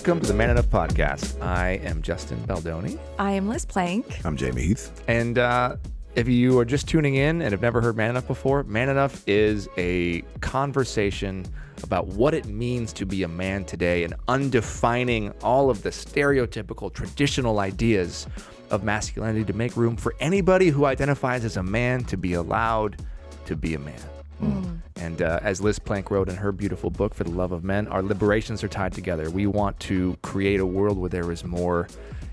welcome to the Man Enough Podcast. I am Justin Baldoni. I am Liz Plank. I'm Jamie Heath. And if you are just tuning in and have never heard Man Enough before, Man Enough is a conversation about what it means to be a man today and undefining all of the stereotypical, traditional ideas of masculinity to make room for anybody who identifies as a man to be allowed to be a man. And as Liz Plank wrote in her beautiful book, For the Love of Men, our liberations are tied together. We want to create a world where there is more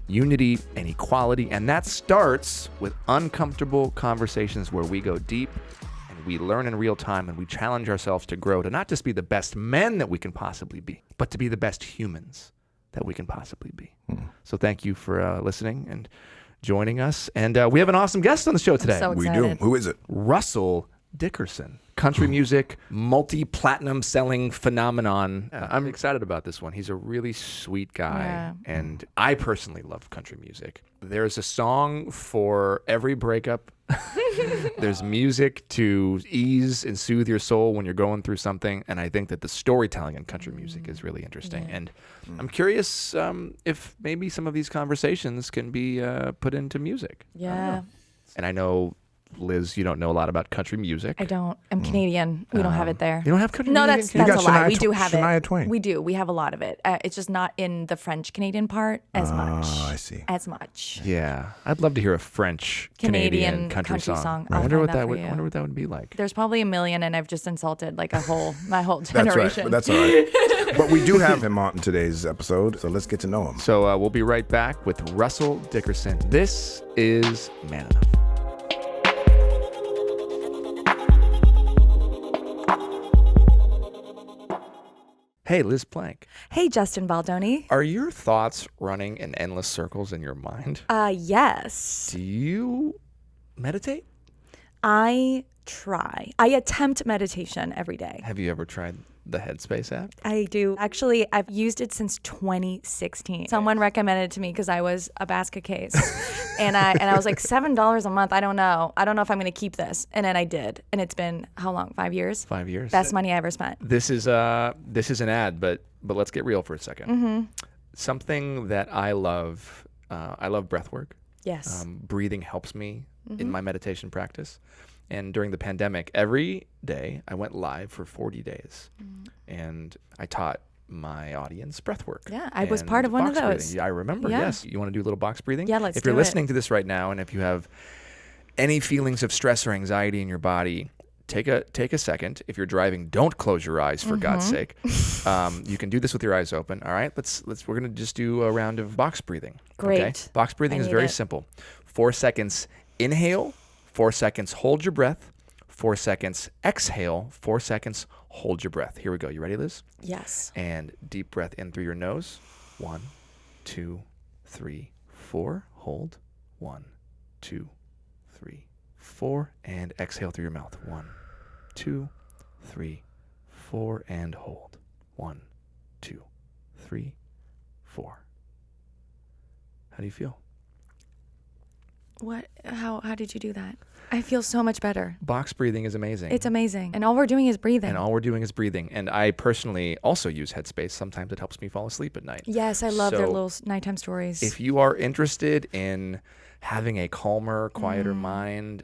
unity and equality, and that starts with uncomfortable conversations where we go deep and we learn in real time and we challenge ourselves to grow, to not just be the best men that we can possibly be, but to be the best humans that we can possibly be. So thank you for listening and joining us. And we have an awesome guest on the show today. I'm so We excited. do. Who is it? Russell Dickerson, country music, multi-platinum selling phenomenon. I'm excited about this one. He's a really sweet guy, Yeah. and I personally love country music. There's a song for every breakup. There's music to ease and soothe your soul when you're going through something, and I think that the storytelling in country music is really interesting. And I'm curious if maybe some of these conversations can be put into music. Yeah. And I know, Liz, you don't know a lot about country music. I don't. I'm Canadian. We don't have it there. You don't have country No, music? that's got a lie. Shania We do have Shania it. Twain. We do. We have a lot of it. It's just not in the French Canadian part as much. Oh, I see. As much. Yeah, I'd love to hear a French Canadian country song. I I'll wonder find what that that for would. you. I wonder what that would be like. There's probably a million, and I've just insulted like my whole That's right. generation. But that's all right. But we do have him on today's episode, so let's get to know him. So we'll be right back with Russell Dickerson. This is Man Enough. Hey, Liz Plank. Hey, Justin Baldoni. Are your thoughts running in endless circles in your mind? Yes. Do you meditate? I try. I attempt meditation every day. Have you ever tried the Headspace app? I do. Actually, I've used it since 2016. Someone recommended it to me because I was a basket case. and I was like, $7 a month. I don't know if I'm going to keep this. And then I did. And it's been how long? 5 years? 5 years. Best money I ever spent. This is an ad, but let's get real for a second. Something that I love breath work. Yes. Breathing helps me in my meditation practice. And during the pandemic, every day I went live for 40 days. And I taught my audience breath work. Yeah, I was and part of one of box breathing. those. Yeah, I remember, Yeah. yes. You want to do a little box breathing? Yeah, let's If you're do it. listening to this right now, and if you have any feelings of stress or anxiety in your body, take a second. If you're driving, don't close your eyes, for God's sake. You can do this with your eyes open. All right, we're gonna just do a round of box breathing. Great. Okay? Box breathing I is need very it. simple. 4 seconds inhale, 4 seconds hold your breath, 4 seconds exhale, 4 seconds hold your breath. Here we go. You ready, Liz? Yes. And deep breath in through your nose. 1, 2, 3, 4. Hold. 1, 2, 3, 4. And exhale through your mouth. 1, 2, 3, 4. And hold. 1, 2, 3, 4. How do you feel? What? How did you do that? I feel so much better. Box breathing is amazing. It's amazing. And all we're doing is breathing. And all we're doing is breathing. And I personally also use Headspace. Sometimes it helps me fall asleep at night. Yes, I love their So, little nighttime stories. If you are interested in having a calmer, quieter mind,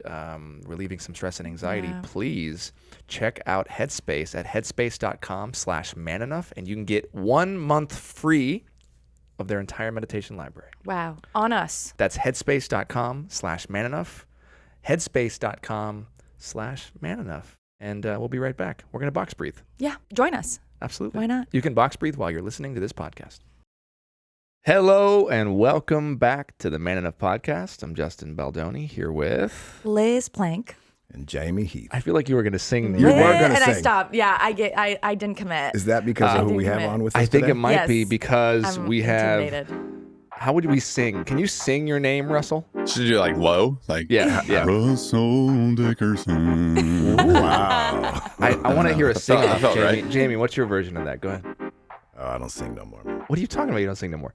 relieving some stress and anxiety, Yeah. please check out Headspace at headspace.com/manenough, and you can get 1 month free of their entire meditation library. Wow. On us. That's headspace.com/manenough, headspace.com/manenough. And we'll be right back. We're going to box breathe. Yeah. Join us. Absolutely. Why not? You can box breathe while you're listening to this podcast. Hello and welcome back to the Man Enough Podcast. I'm Justin Baldoni here with... Liz Plank. And Jamie Heath. I feel like you were going to sing. You were gonna and I sing. stopped. Yeah, I didn't commit. Is that because of who we have commit. on with us I think today? it might be Yes. because I'm we have... intimidated. How would we sing? Can you sing your name, Russell? Should you do like low? Like Yeah. Russell Dickerson. Wow. I want to hear a sing. I felt Jamie, right. Jamie, what's your version of that? Go ahead. Oh, I don't sing no more, man. What are you talking about? You don't sing no more.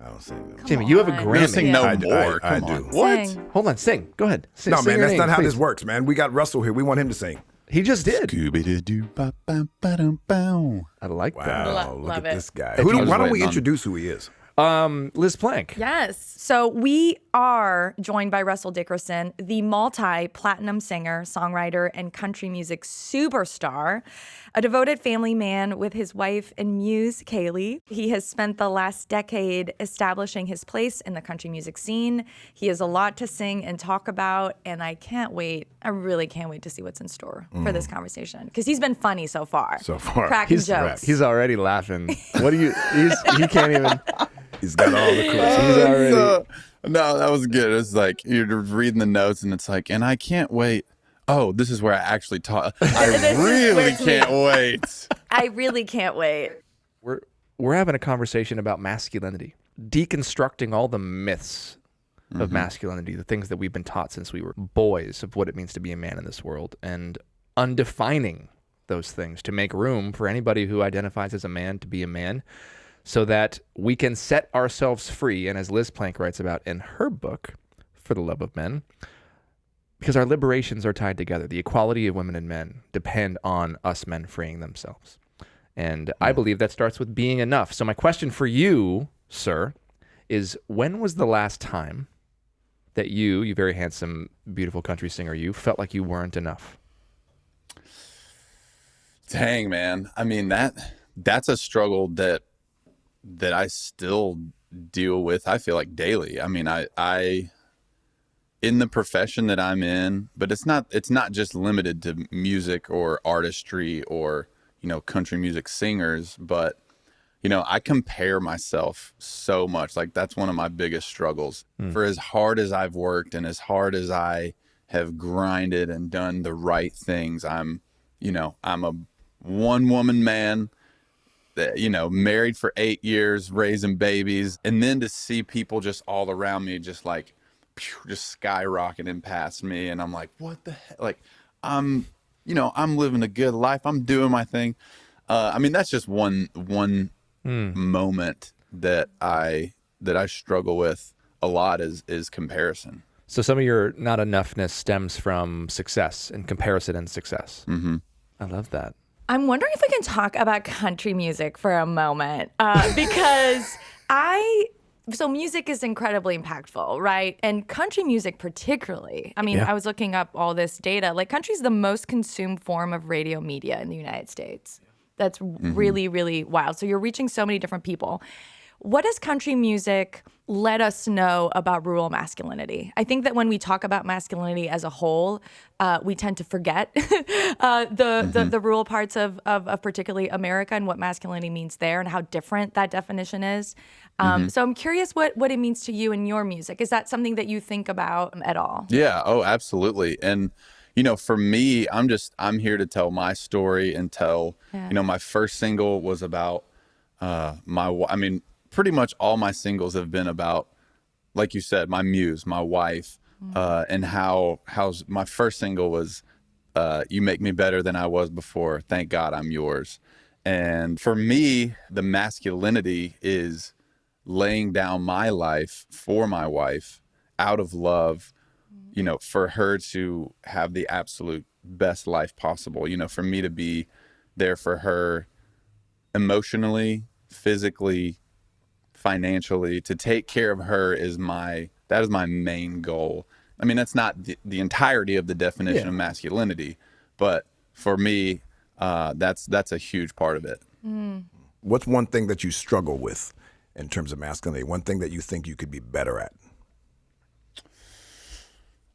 I don't sing no more. Jamie, you have a on. Grammy. We're gonna sing no I- more. I Come do. on. What? Sing. Hold on, sing. Go ahead. Sing, No, sing man, your that's name, not how please. this works, man. We got Russell here. We want him to sing. He just did. Scooby-doo-ba-ba-ba-dum-bow. I like that. Wow, look love at it. this guy. I was Why don't we waiting on- introduce who he is? Liz Plank. Yes. So we are joined by Russell Dickerson, the multi-platinum singer, songwriter, and country music superstar, a devoted family man with his wife and muse, Kailey. He has spent the last decade establishing his place in the country music scene. He has a lot to sing and talk about, and I can't wait. I really can't wait to see what's in store for this conversation, because he's been funny so far. Cracking jokes. He's already laughing. What do you? He can't even. He's got all the clips. He's already. No, that was good. It's like you're reading the notes, and it's like, and I can't wait. Oh, this is where I actually talk. I really can't wait. I really can't wait. We're having a conversation about masculinity, deconstructing all the myths of masculinity, the things that we've been taught since we were boys of what it means to be a man in this world, and undefining those things to make room for anybody who identifies as a man to be a man, so that we can set ourselves free. And as Liz Plank writes about in her book, For the Love of Men, because our liberations are tied together. The equality of women and men depend on us men freeing themselves. And I believe that starts with being enough. So my question for you, sir, is when was the last time that you very handsome, beautiful country singer, you felt like you weren't enough? Dang, man. I mean, that's a struggle that I still deal with, I feel like, daily. I mean, I in the profession that I'm in, but it's not just limited to music or artistry or, country music singers, but, I compare myself so much. Like, that's one of my biggest struggles. For as hard as I've worked and as hard as I have grinded and done the right things, I'm a one-woman man, married for 8 years, raising babies, and then to see people just all around me just like just skyrocketing past me, and I'm like, what the heck? Like, I'm living a good life, I'm doing my thing. I mean, that's just one moment that I struggle with a lot is comparison. So some of your not enoughness stems from success and comparison and success. Mm-hmm. I love that. I'm wondering if we can talk about country music for a moment, because so music is incredibly impactful, right? And country music particularly. I mean, I was looking up all this data. Like, country is the most consumed form of radio media in the United States. That's really, really wild. So you're reaching so many different people. What does country music let us know about rural masculinity? I think that when we talk about masculinity as a whole, we tend to forget the rural parts of particularly America and what masculinity means there and how different that definition is. So I'm curious what it means to you in your music. Is that something that you think about at all? Yeah. Oh, absolutely. And for me, I'm here to tell my story and tell. My first single was about pretty much all my singles have been about, like you said, my muse, my wife, and how my first single was, You Make Me Better Than I Was Before, Thank God I'm Yours. And for me, the masculinity is laying down my life for my wife out of love, for her to have the absolute best life possible, for me to be there for her emotionally, physically, financially, to take care of her that is my main goal. I mean, that's not the entirety of the definition of masculinity, but for me, that's a huge part of it. What's one thing that you struggle with in terms of masculinity? One thing that you think you could be better at?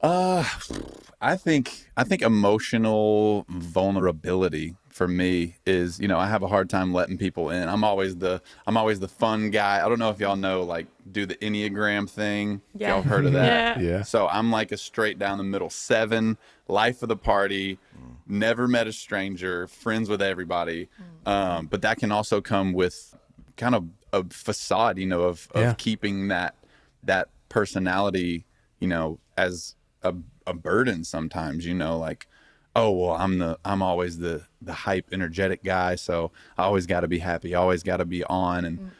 I think emotional vulnerability for me is, I have a hard time letting people in. I'm always the fun guy. I don't know if y'all know, like, do the Enneagram thing. Yeah. Y'all heard of that? Yeah. So I'm like a straight down the middle 7, life of the party, never met a stranger, friends with everybody. But that can also come with kind of a facade, of keeping that personality, as a burden sometimes, like, oh, well, I'm always the hype, energetic guy, so I always got to be happy, always got to be on. And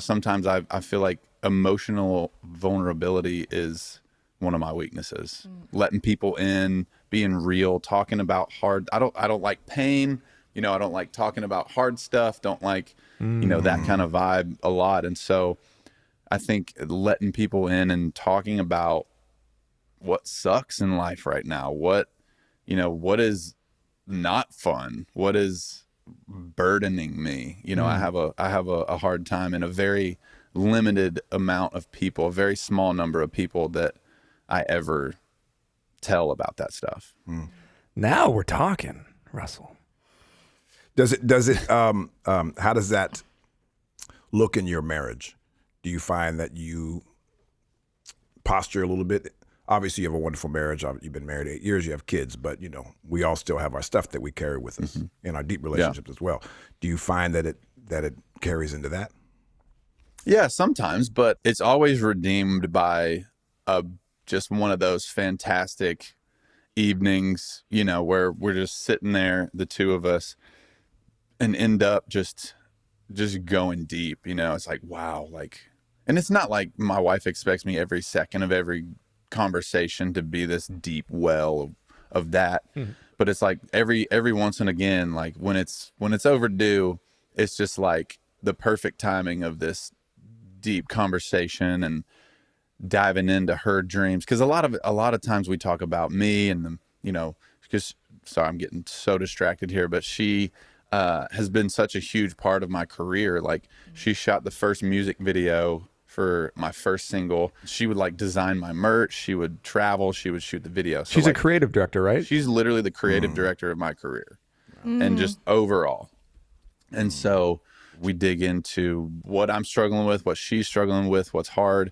sometimes I feel like emotional vulnerability is one of my weaknesses. Letting people in, being real, talking about hard. I don't like pain. I don't like talking about hard stuff. Don't like, that kind of vibe a lot. And so I think letting people in and talking about what sucks in life right now, what is not fun, what is burdening me. I have a hard time in a very limited amount of people, a very small number of people that I ever tell about that stuff. Now we're talking, Russell. Does it how does that look in your marriage? Do you find that you posture a little bit? Obviously, you have a wonderful marriage. You've been married 8 years. You have kids, but we all still have our stuff that we carry with us in our deep relationships as well. Do you find that it carries into that? Yeah, sometimes, but it's always redeemed by just one of those fantastic evenings, where we're just sitting there, the two of us, and end up just going deep. It's like, wow, and it's not like my wife expects me every second of every conversation to be this deep well of that. But it's like every once and again, like when it's overdue, it's just like the perfect timing of this deep conversation and diving into her dreams. Because a lot of times we talk about me and because sorry, I'm getting so distracted here, but she has been such a huge part of my career. Like, she shot the first music video for my first single. She would design my merch. She would travel. She would shoot the video. So, She's a creative director, right? She's literally the creative director of my career and just overall. And so we dig into what I'm struggling with, what she's struggling with, what's hard.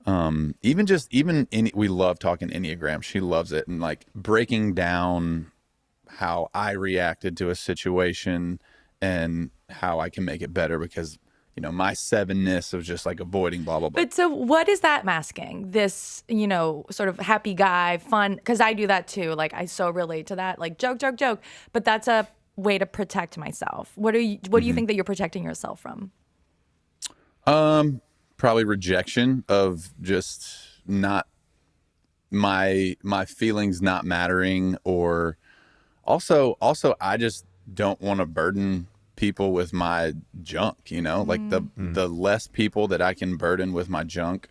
We love talking Enneagram. She loves it. And breaking down how I reacted to a situation and how I can make it better, because my 7-ness of just avoiding blah, blah, blah. But so what is that masking? This, sort of happy guy, fun, because I do that too. I so relate to that, joke, joke, joke. But that's a way to protect myself. What do you think that you're protecting yourself from? Probably rejection of just not my feelings not mattering, or also I just don't want to burden people with my junk, the less people that I can burden with my junk.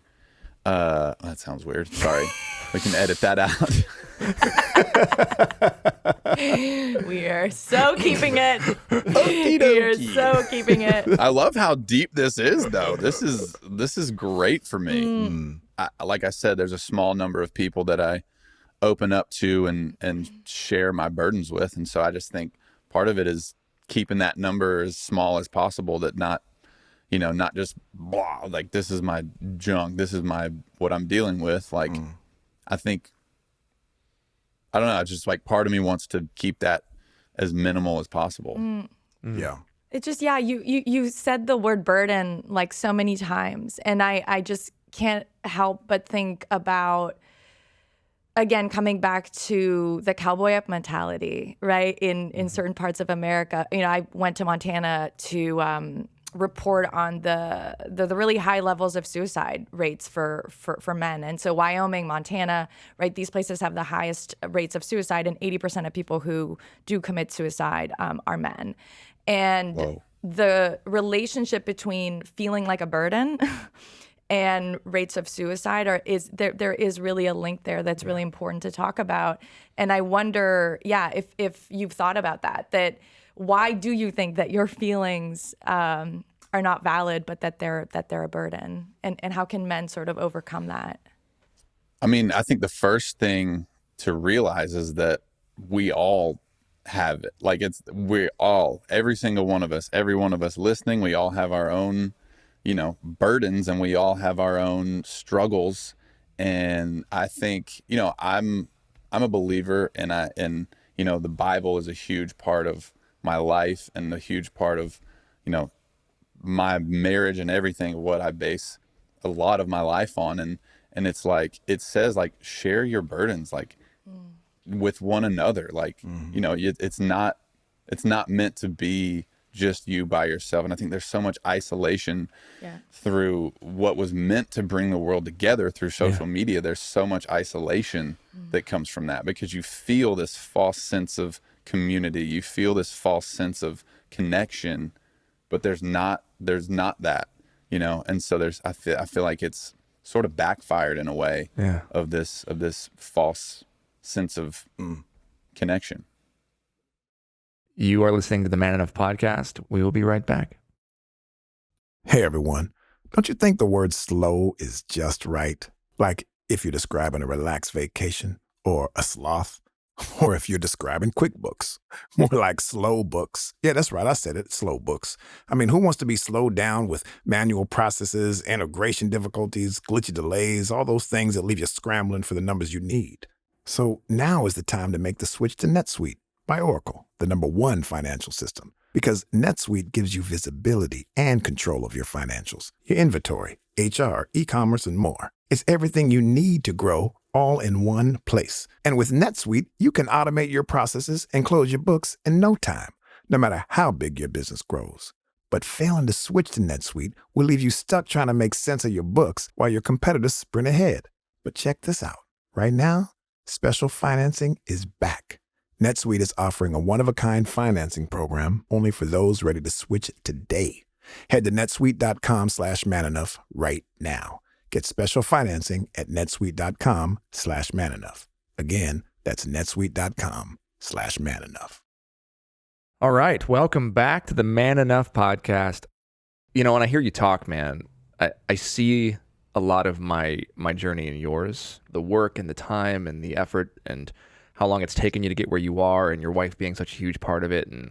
That sounds weird. Sorry. We can edit that out. We are so keeping it. Okey We are dokey. so keeping it. I love how deep this is, though. This is great for me. Like I said, there's a small number of people that I open up to and share my burdens with. And so I just think part of it is keeping that number as small as possible, that not just blah, this is my junk, this is what I'm dealing with. I think, I don't know, it's just part of me wants to keep that as minimal as possible. Yeah. It just, you said the word burden so many times, and I just can't help but think about, again, coming back to the cowboy up mentality, right? In certain parts of America, I went to Montana to report on the really high levels of suicide rates for men. And so Wyoming, Montana, right? These places have the highest rates of suicide, and 80% of people who do commit suicide are men. And Whoa. The relationship between feeling like a burden and rates of suicide there is really a link there that's really important to talk about. And I wonder, if you've thought about that why do you think that your feelings are not valid, but that they're a burden, and how can men sort of overcome that? I mean, I think the first thing to realize is that we all have it. Every single one of us, every one of us listening, we all have our own burdens, and we all have our own struggles. And I think, I'm a believer, and the Bible is a huge part of my life and a huge part of, my marriage and everything, what I base a lot of my life on. And it's it says share your burdens, with one another. It's not meant to be just you by yourself. And I think there's so much isolation through what was meant to bring the world together through social media. There's so much isolation that comes from that, because you feel this false sense of community. You feel this false sense of connection, but there's not that, you know? And so I feel like it's sort of backfired in a way of this false sense of connection. You are listening to the Man Enough podcast. We will be right back. Hey, everyone. Don't you think the word slow is just right? Like if you're describing a relaxed vacation, or a sloth, or if you're describing QuickBooks. More like slow books. Yeah, that's right. I said it. Slow books. I mean, who wants to be slowed down with manual processes, integration difficulties, glitchy delays, all those things that leave you scrambling for the numbers you need? So now is the time to make the switch to NetSuite by Oracle, the #1 financial system, because NetSuite gives you visibility and control of your financials, your inventory, HR, e-commerce, and more. It's everything you need to grow all in one place. And with NetSuite, you can automate your processes and close your books in no time, no matter how big your business grows. But failing to switch to NetSuite will leave you stuck trying to make sense of your books while your competitors sprint ahead. But check this out. Right now, special financing is back. NetSuite is offering a one-of-a-kind financing program only for those ready to switch today. Head to netsuite.com/manenough right now. Get special financing at netsuite.com/manenough. Again, that's netsuite.com/manenough. All right. Welcome back to the Man Enough podcast. You know, when I hear you talk, man, I see a lot of my journey in yours, the work and the time and the effort and how long it's taken you to get where you are, and your wife being such a huge part of it, and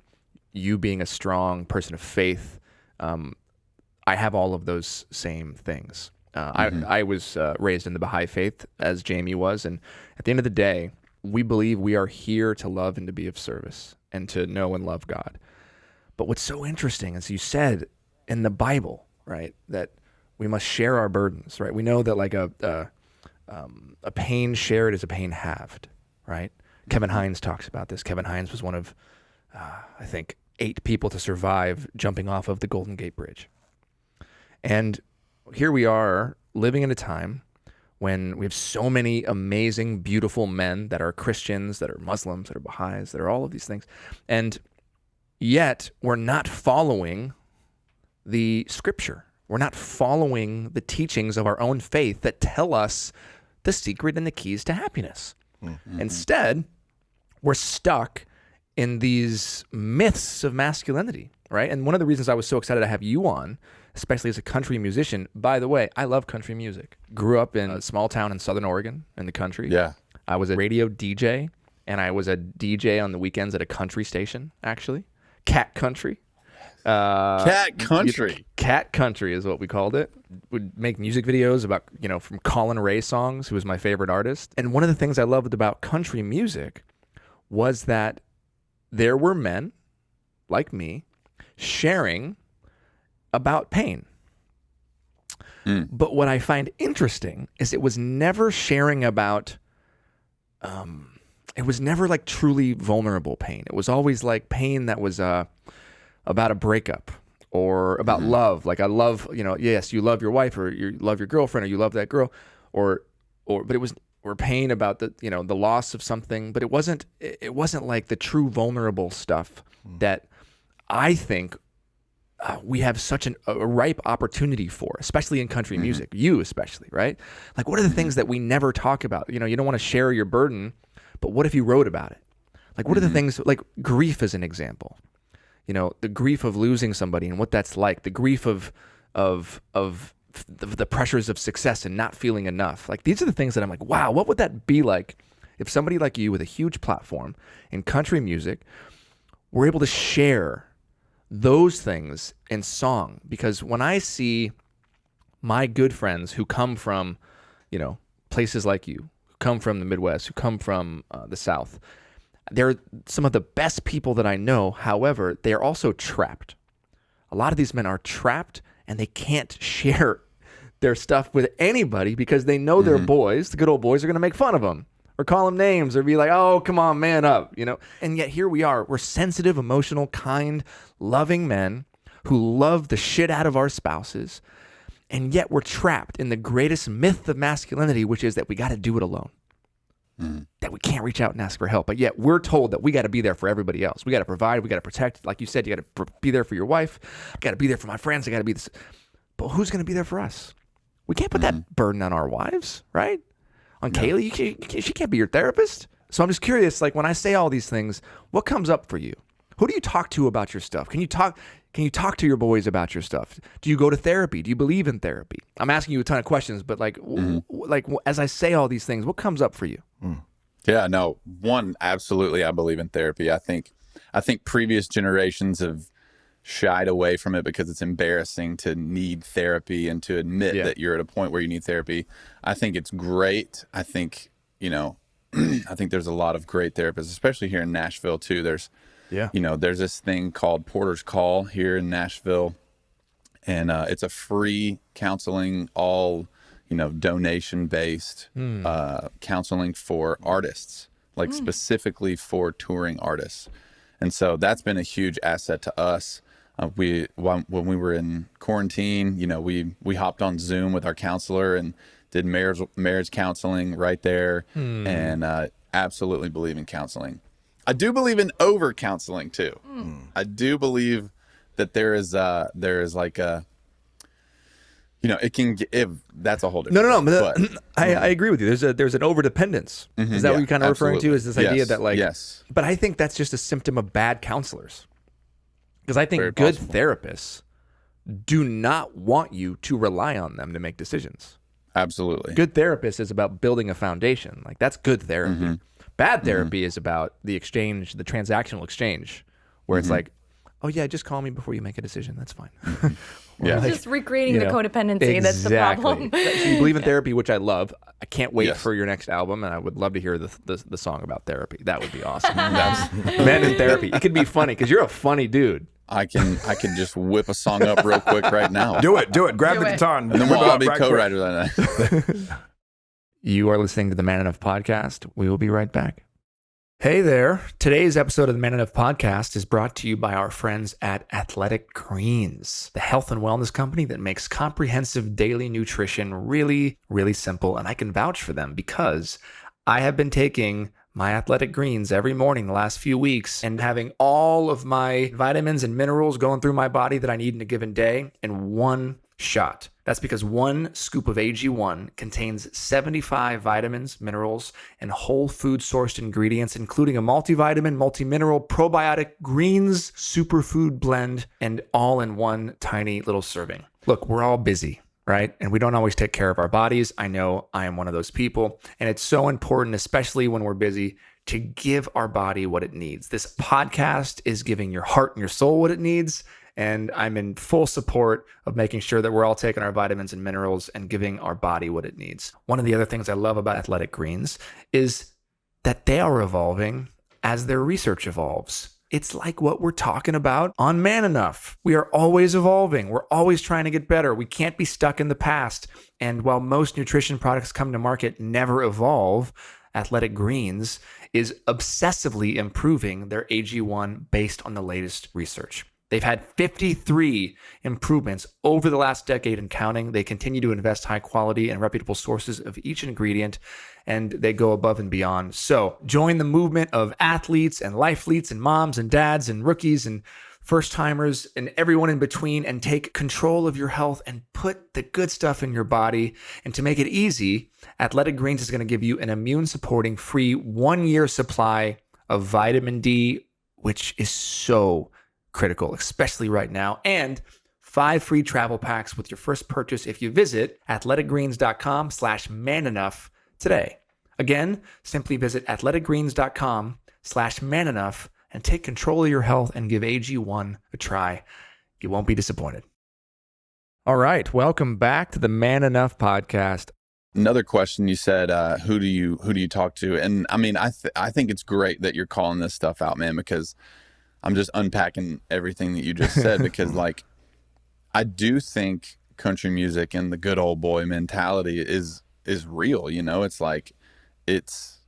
you being a strong person of faith. I have all of those same things. I was raised in the Baha'i faith, as Jamie was, and at the end of the day, we believe we are here to love and to be of service and to know and love God. But what's so interesting is you said in the Bible, right, that we must share our burdens, right? We know that like a pain shared is a pain halved, right? Kevin Hines talks about this. Kevin Hines was one of, I think, 8 people to survive jumping off of the Golden Gate Bridge. And here we are living in a time when we have so many amazing, beautiful men that are Christians, that are Muslims, that are Baha'is, that are all of these things. And yet we're not following the scripture. We're not following the teachings of our own faith that tell us the secret and the keys to happiness. Mm-hmm. Instead, we're stuck in these myths of masculinity, right? And one of the reasons I was so excited to have you on, especially as a country musician. By the way, I love country music. Grew up in a small town in Southern Oregon in the country. Yeah. I was a radio DJ, and I was a DJ on the weekends at a country station, actually. Cat Country. Cat Country. Cat Country is what we called it. Would make music videos about, from Colin Ray songs, who was my favorite artist. And one of the things I loved about country music was that there were men like me sharing about pain. But what I find interesting is it was never sharing about, it was never like truly vulnerable pain. It was always like pain that was about a breakup or about love. Like I love, yes, you love your wife or you love your girlfriend or you love that girl but it was, or pain about the, the loss of something, but it wasn't like the true vulnerable stuff that I think we have such a ripe opportunity for, especially in country music, you especially, right? Like, what are the things that we never talk about? You don't want to share your burden, but what if you wrote about it? Like, what are the things, like grief is an example, the grief of losing somebody and what that's like, the grief of the pressures of success and not feeling enough. Like, these are the things that I'm like, wow, what would that be like if somebody like you with a huge platform in country music were able to share those things in song? Because when I see my good friends who come from, places like you, who come from the Midwest, who come from the South, they're some of the best people that I know. However, they are also trapped. A lot of these men are trapped and they can't share their stuff with anybody because they know their boys, the good old boys, are going to make fun of them or call them names or be like, oh, come on, man up, you know? And yet here we are. We're sensitive, emotional, kind, loving men who love the shit out of our spouses. And yet we're trapped in the greatest myth of masculinity, which is that we got to do it alone. That we can't reach out and ask for help. But yet we're told that we got to be there for everybody else. We got to provide. We got to protect. Like you said, you got to be there for your wife. I got to be there for my friends. I got to be this. But who's going to be there for us? We can't put that burden on our wives, right? On Kailey, she can't be your therapist. So I'm just curious, like when I say all these things, what comes up for you? Who do you talk to about your stuff? Can you talk to your boys about your stuff? Do you go to therapy? Do you believe in therapy? I'm asking you a ton of questions, but like as I say all these things, what comes up for you? Yeah, no, one, absolutely. I believe in therapy. I think previous generations have shied away from it because it's embarrassing to need therapy and to admit that you're at a point where you need therapy. I think it's great. I think, I think there's a lot of great therapists, especially here in Nashville too. There's this thing called Porter's Call here in Nashville, and it's a free counseling, all donation-based counseling for artists, like specifically for touring artists. And so that's been a huge asset to us. When we were in quarantine, we hopped on Zoom with our counselor and did marriage counseling right there, and absolutely believe in counseling. I do believe in over counseling too. I do believe that there is like a, it can if that's a whole different No. thing, But I agree with you. There's an over dependence. Is that what you're kind of referring to? Is this idea that like? Yes. But I think that's just a symptom of bad counselors. Because I think Very good possible. therapists do not want you to rely on them to make decisions. Absolutely. Good therapist is about building a foundation. Like that's good therapy. Bad therapy is about the exchange, the transactional exchange, where it's like, oh yeah, just call me before you make a decision. That's fine. Yeah. Like, Just recreating the codependency. That's the problem. So you believe in therapy, which I love. I can't wait for your next album, and I would love to hear the song about therapy. That would be awesome. Men in therapy. It could be funny because you're a funny dude. I can just whip a song up real quick right now. Do it. Grab the guitar and And then we'll whip it all up be right quick. co-writers on that. You are listening to the Man Enough Podcast. We will be right back. Hey there. Today's episode of the Man Enough Podcast is brought to you by our friends at Athletic Greens, the health and wellness company that makes comprehensive daily nutrition really, really simple. And I can vouch for them because I have been taking my Athletic Greens every morning the last few weeks and having all of my vitamins and minerals going through my body that I need in a given day in one shot. That's because one scoop of AG1 contains 75 vitamins, minerals, and whole food sourced ingredients, including a multivitamin, multimineral, probiotic, greens, superfood blend, and all in one tiny little serving. Look, we're all busy, right? And we don't always take care of our bodies. I know I am one of those people. And it's so important, especially when we're busy, to give our body what it needs. This podcast is giving your heart and your soul what it needs. And I'm in full support of making sure that we're all taking our vitamins and minerals and giving our body what it needs. One of the other things I love about Athletic Greens is that they are evolving as their research evolves. It's like what we're talking about on Man Enough. We are always evolving. We're always trying to get better. We can't be stuck in the past. And while most nutrition products come to market never evolve, Athletic Greens is obsessively improving their AG1 based on the latest research. They've had 53 improvements over the last decade and counting. They continue to invest high quality and reputable sources of each ingredient, and they go above and beyond. So join the movement of athletes and lifeleets and moms and dads and rookies and first timers and everyone in between and take control of your health and put the good stuff in your body. And to make it easy, Athletic Greens is going to give you an immune supporting free 1-year supply of vitamin D, which is so critical, especially right now, and 5 free travel packs with your first purchase if you visit athleticgreens.com/manenough today. Again, simply visit athleticgreens.com/manenough and take control of your health and give AG1 a try. You won't be disappointed. All right, welcome back to the Man Enough Podcast. Another question, you said, who do you talk to? And I mean, I think it's great that you're calling this stuff out, man, because I'm just unpacking everything that you just said because like, I do think country music and the good old boy mentality is real. It's like, it's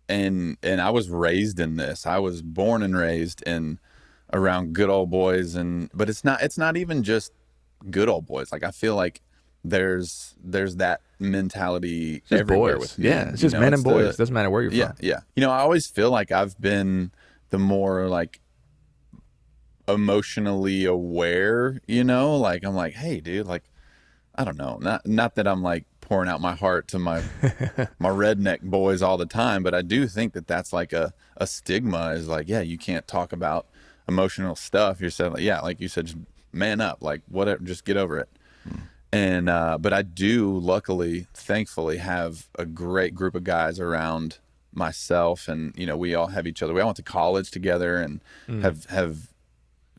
and I was raised in this. I was born and raised in around good old boys, but it's not even just good old boys. Like I feel like there's that mentality everywhere boys. with men. Yeah, it's just men and boys. Doesn't matter where you're from. Yeah. I always feel like I've been the more like emotionally aware, like I'm like, hey dude, like I don't know, not that I'm like pouring out my heart to my my redneck boys all the time, but I do think that that's like a stigma, is like, yeah, you can't talk about emotional stuff. You're saying, like, yeah, like you said, just man up, like whatever, just get over it. And but I do luckily, thankfully, have a great group of guys around myself, and we all have each other. We all went to college together, and have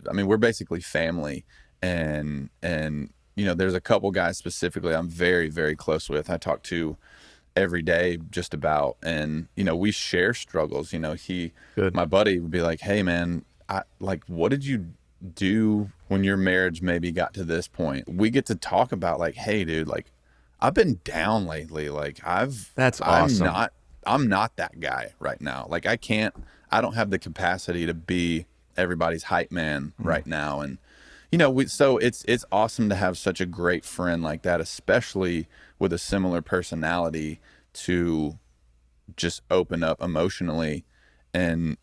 I mean, we're basically family. And there's a couple guys specifically I'm very, very close with. I talk to every day just about, and we share struggles. My buddy would be like, hey man, what did you do when your marriage maybe got to this point? We get to talk about like, hey dude, like I've been down lately. Like that's awesome. I'm not that guy right now. Like I don't have the capacity to be everybody's hype man right now. And so it's awesome to have such a great friend like that, especially with a similar personality, to just open up emotionally and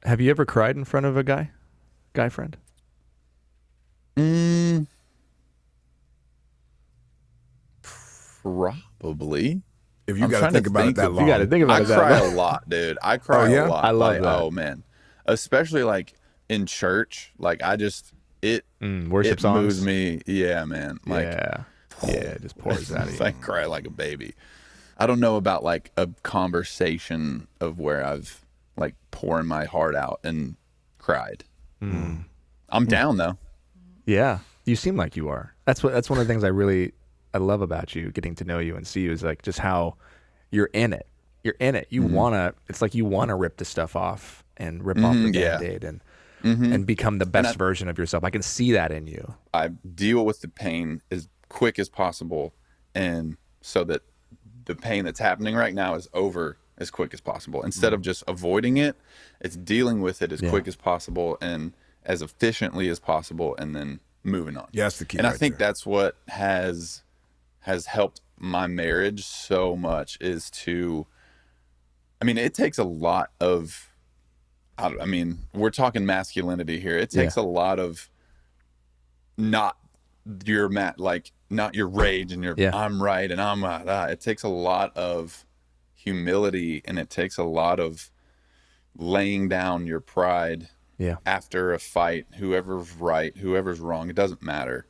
have you ever cried in front of a guy friend? Probably. If you got to think about it that long. You got to think about it that long. I cry a lot, dude. I cry a lot. I love that. Oh man. Especially like in church. Like I just, worship it songs moves me. Yeah, man. Like, yeah, it just pours out of you. I cry like a baby. I don't know about like a conversation of where I've like pouring my heart out and cried. I'm down though. Yeah, you seem like you are. That's one of the things I love about you, getting to know you and see you, is like just how you're in it. You're in it. You it's like you want to rip the stuff off and rip off the Band-Aid and become the best version of yourself. I can see that in you. I deal with the pain as quick as possible, and so that the pain that's happening right now is over as quick as possible. Instead of just avoiding it, it's dealing with it as quick as possible and as efficiently as possible, and then moving on. Yeah, that's the key. And I think that's what has helped my marriage so much, is to, I mean, it takes a lot of, I mean, we're talking masculinity here. It takes a lot of not your rage and your I'm right and I'm not. It takes a lot of humility, and it takes a lot of laying down your pride after a fight. Whoever's right, whoever's wrong, it doesn't matter.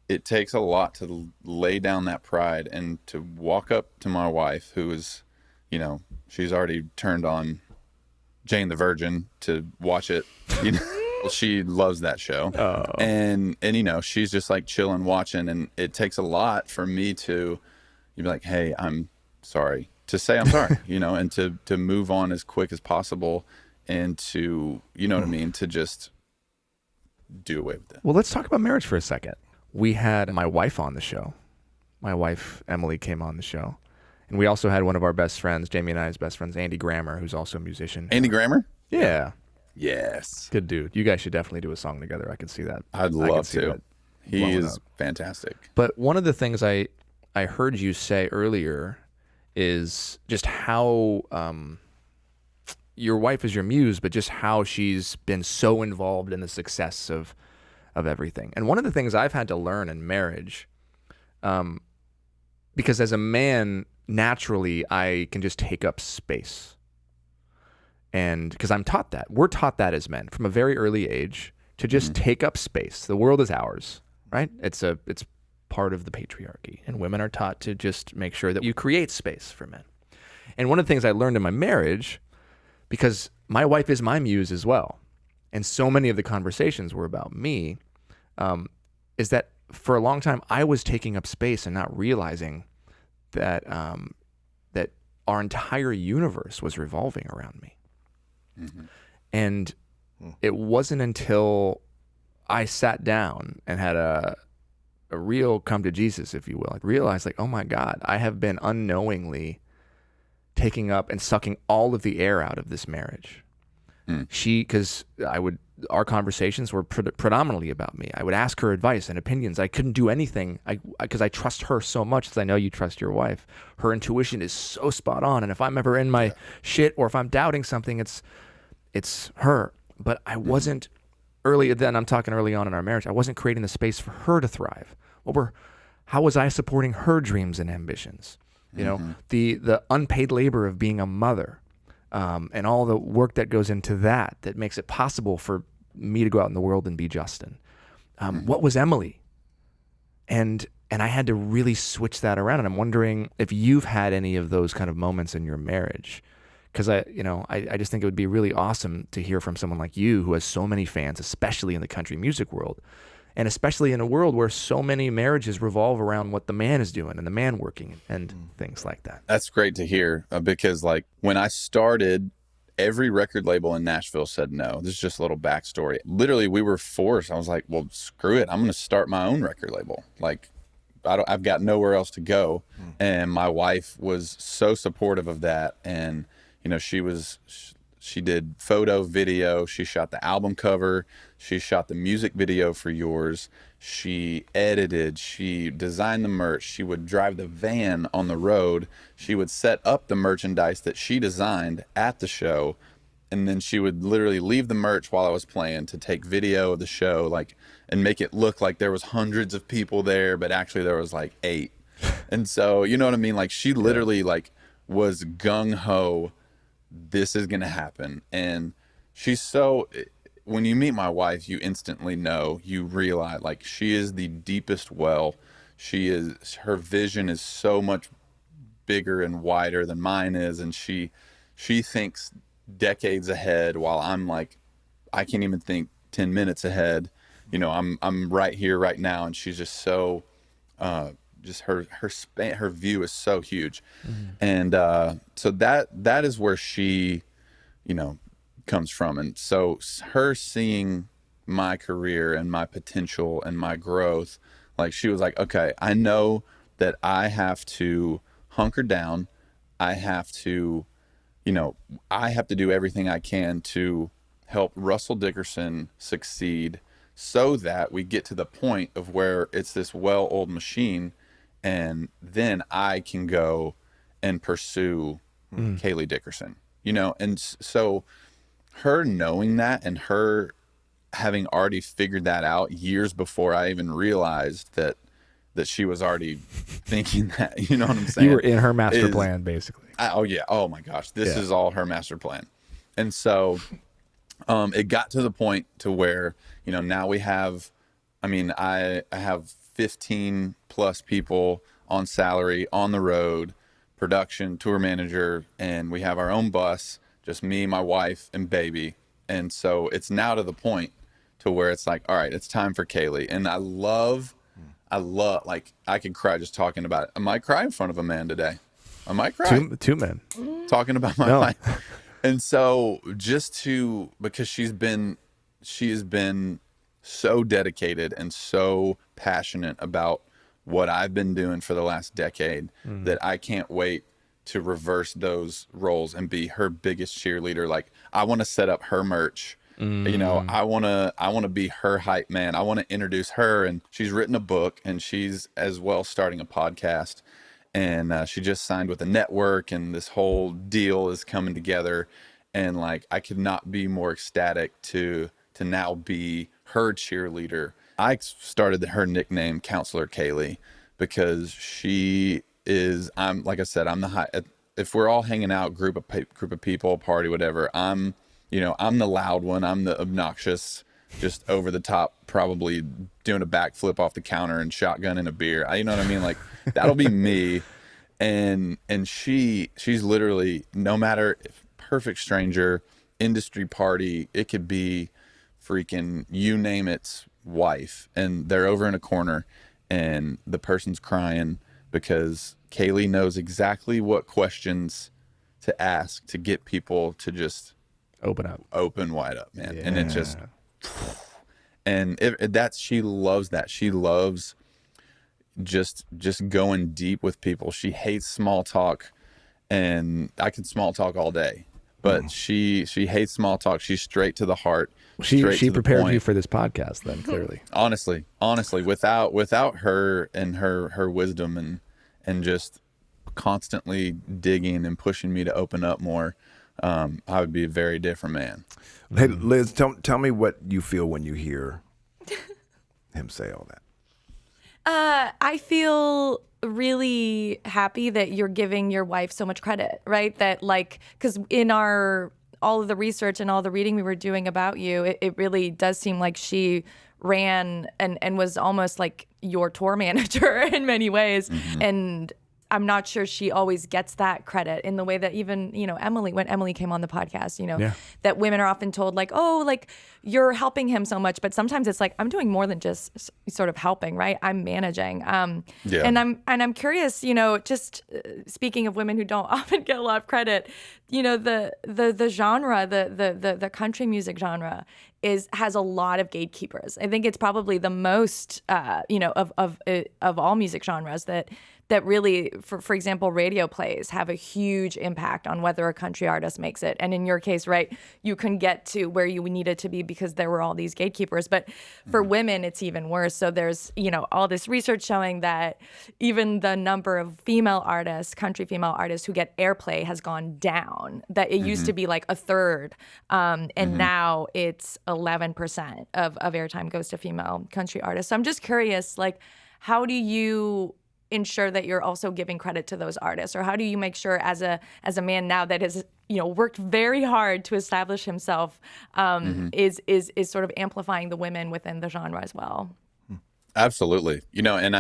It takes a lot to lay down that pride and to walk up to my wife, who is, she's already turned on Jane the Virgin to watch it. She loves that show. Oh. And she's just like chilling, watching. And it takes a lot for me to be like, hey, I'm sorry, to say I'm sorry, and to move on as quick as possible, and to, what I mean, to just do away with it. Well, let's talk about marriage for a second. We had my wife on the show. My wife, Emily, came on the show. And we also had one of our best friends, Jamie and I's best friends, Andy Grammer, who's also a musician. Andy Grammer? Yeah. Yes. Good dude. You guys should definitely do a song together. I can see that. I'd love to. He is fantastic. But one of the things I heard you say earlier is just how your wife is your muse, but just how she's been so involved in the success of everything. And one of the things I've had to learn in marriage, because as a man, naturally, I can just take up space. And because I'm taught that. We're taught that as men from a very early age, to just take up space. The world is ours, right? It's part of the patriarchy. And women are taught to just make sure that you create space for men. And one of the things I learned in my marriage, because my wife is my muse as well, and so many of the conversations were about me, is that for a long time I was taking up space and not realizing that that our entire universe was revolving around me. And it wasn't until I sat down and had a real come to Jesus, if you will, I realized like, oh my God, I have been unknowingly taking up and sucking all of the air out of this marriage. Because our conversations were predominantly about me. I would ask her advice and opinions. I couldn't do anything because I trust her so much, as I know you trust your wife. Her intuition is so spot on, and if I'm ever in my shit or if I'm doubting something, it's her. But I wasn't I'm talking early on in our marriage, I wasn't creating the space for her to thrive. How was I supporting her dreams and ambitions? You know, the unpaid labor of being a mother. And all the work that goes into that makes it possible for me to go out in the world and be Justin. What was Emily? And I had to really switch that around. And I'm wondering if you've had any of those kind of moments in your marriage. Because I just think it would be really awesome to hear from someone like you who has so many fans, especially in the country music world. And especially in a world where so many marriages revolve around what the man is doing and the man working and things like that. That's great to hear because like when I started, every record label in Nashville said no. This is just a little backstory. Literally, we were forced. I was like, well, screw it. I'm going to start my own record label. Like, I've got nowhere else to go. And my wife was so supportive of that. And, you know, she did photo, video. She shot the album cover. She shot the music video for yours. She edited. She designed the merch. She would drive the van on the road. She would set up the merchandise that she designed at the show. And then she would literally leave the merch while I was playing to take video of the show, like, and make it look like there was hundreds of people there, but actually there was like 8. And so, you know what I mean? Like, she literally like was gung-ho. This is going to happen. And she's so, when you meet my wife, you instantly know, you realize like she is the deepest well. Her vision is so much bigger and wider than mine is. And she thinks decades ahead while I'm like, I can't even think 10 minutes ahead. You know, I'm right here, right now. And she's just so, just her view is so huge. And so that is where she, you know, comes from. And so her seeing my career and my potential and my growth, like she was like, okay, I know that I have to hunker down. I have to do everything I can to help Russell Dickerson succeed so that we get to the point of where it's this well-oiled machine. And then I can go and pursue Kailey Dickerson, you know? And so her knowing that and her having already figured that out years before I even realized that she was already thinking that, you know what I'm saying? You were in her master plan, basically. Oh yeah. Oh my gosh. This is all her master plan. And so it got to the point to where, you know, now we have, I have 15 plus people on salary, on the road, production, tour manager, and we have our own bus, just me, my wife, and baby. And so it's now to the point to where it's like, all right, it's time for Kailey. And I love, like, I could cry just talking about it. I might cry in front of a man today. I might cry. Two men. Talking about my wife. And so because she has been so dedicated and so passionate about what I've been doing for the last decade that I can't wait to reverse those roles and be her biggest cheerleader. Like, I want to set up her merch. You know, I want to be her hype man. I want to introduce her, and she's written a book, and she's as well starting a podcast, and she just signed with a network, and this whole deal is coming together. And like, I could not be more ecstatic to now be her cheerleader. I started her nickname Counselor Kailey because I'm like I said, I'm the high. If we're all hanging out, group of people, party, whatever, I'm the loud one. I'm the obnoxious, just over the top, probably doing a backflip off the counter and shotgunning a beer. You know what I mean? Like, that'll be me. And she's literally, no matter if perfect stranger, industry party, it could be freaking, you name it's wife, and they're over in a corner and the person's crying because Kailey knows exactly what questions to ask to get people to just open wide up, man. And it just, and she loves that. She loves just going deep with people. She hates small talk. and I can small talk all day, but she hates small talk. She's straight to the heart. She prepared you for this podcast then, clearly. Honestly, without her and her wisdom and just constantly digging and pushing me to open up more, I would be a very different man. Hey, Liz, tell me what you feel when you hear him say all that. I feel really happy that you're giving your wife so much credit, right? That like, because in all of the research and all the reading we were doing about you, it really does seem like she ran and was almost like your tour manager in many ways. Mm-hmm. And I'm not sure she always gets that credit in the way that even, Emily, when Emily came on the podcast, that women are often told like, oh, like you're helping him so much. But sometimes it's like, I'm doing more than just sort of helping, right? I'm managing. And I'm curious, just speaking of women who don't often get a lot of credit, the genre, the country music genre has a lot of gatekeepers. I think it's probably the most, of all music genres that really, for example, radio plays have a huge impact on whether a country artist makes it. And in your case, right, you can get to where you needed to be because there were all these gatekeepers. But for women, it's even worse. So there's, all this research showing that even the number of female artists, country female artists who get airplay has gone down. That it used to be like a third. And now it's 11% of airtime goes to female country artists. So I'm just curious, like, how do you ensure that you're also giving credit to those artists, or how do you make sure as a man now that has worked very hard to establish himself is sort of amplifying the women within the genre as well? Absolutely, and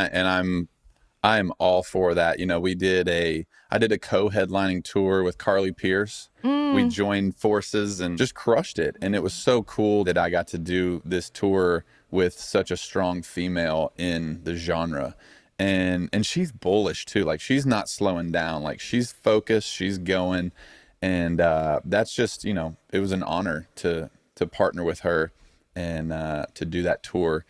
I'm all for that. I did a co-headlining tour with Carly Pierce. We joined forces and just crushed it, and it was so cool that I got to do this tour with such a strong female in the genre. And she's bullish too. Like, she's not slowing down. Like, she's focused, she's going. And that's just, it was an honor to partner with her and to do that tour.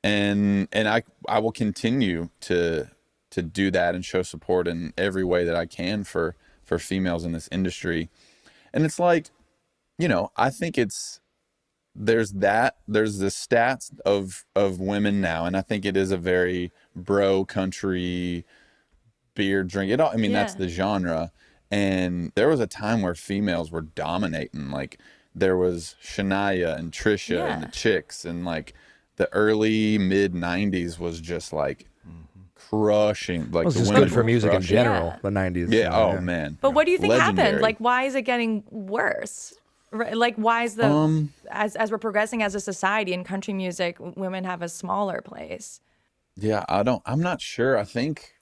And I will continue to do that and show support in every way that I can for females in this industry. And it's like, I think there's the stats of women now, and I think it is a very bro country beer drink. That's the genre. And there was a time where females were dominating. Like, there was Shania and Trisha and the Chicks, and like the early mid 90s was just like crushing. Like, it was good for music in general. The 90s. Yeah. Man. But what do you think Legendary. happened? Like, why is it getting worse? Like, why is as we're progressing as a society in country music, women have a smaller place? Yeah, I'm not sure. I think,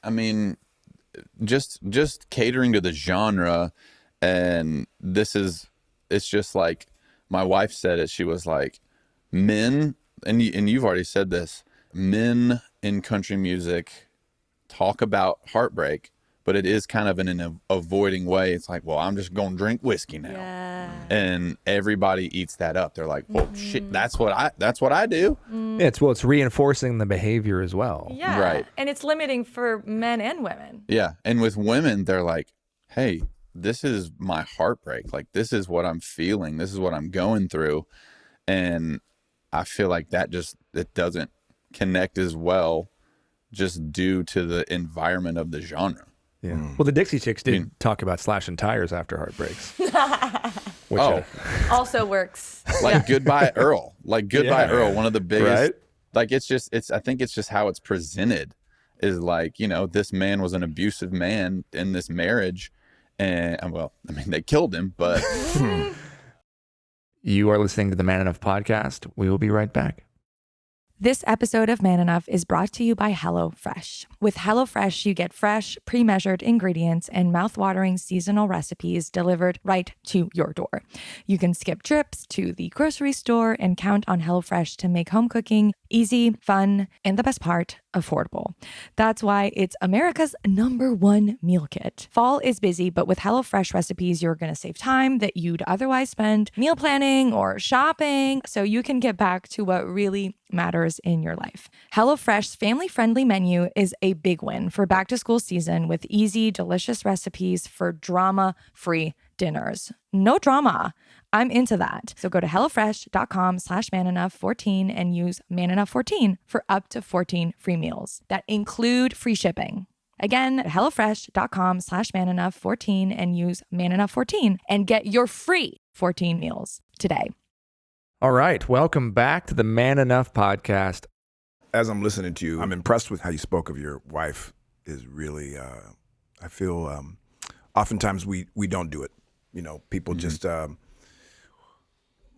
just catering to the genre, and it's just like my wife said it. She was like, men, and you've already said this, men in country music talk about heartbreak, but it is kind of in an avoiding way. It's like, well, I'm just going to drink whiskey now. Yeah. And everybody eats that up. They're like, well, shit, that's what I do. Yeah, it's reinforcing the behavior as well. Yeah. Right. And it's limiting for men and women. Yeah. And with women, they're like, hey, this is my heartbreak. Like, this is what I'm feeling. This is what I'm going through. And I feel like it doesn't connect as well just due to the environment of the genre. Yeah. Well, the Dixie Chicks did talk about slashing tires after heartbreaks. Which also works. Like Goodbye Earl. Like Goodbye Earl, one of the biggest. Right? Like, I think it's just how it's presented is like, this man was an abusive man in this marriage. And they killed him, but. You are listening to the Man Enough podcast. We will be right back. This episode of Man Enough is brought to you by HelloFresh. With HelloFresh, you get fresh, pre-measured ingredients and mouth-watering seasonal recipes delivered right to your door. You can skip trips to the grocery store and count on HelloFresh to make home cooking easy, fun, and the best part, affordable. That's why it's America's #1 meal kit. Fall is busy, but with HelloFresh recipes, you're going to save time that you'd otherwise spend meal planning or shopping, so you can get back to what really matters in your life. HelloFresh's family-friendly menu is a big win for back-to-school season with easy, delicious recipes for drama-free dinners. No drama. I'm into that. So go to HelloFresh.com/manenough14 and use manenough14 for up to 14 free meals that include free shipping. Again, HelloFresh.com/manenough14 and use manenough14 and get your free 14 meals today. All right. Welcome back to the Man Enough podcast. As I'm listening to you, I'm impressed with how you spoke of your wife. Is really, I feel, oftentimes we don't do it. You know, people just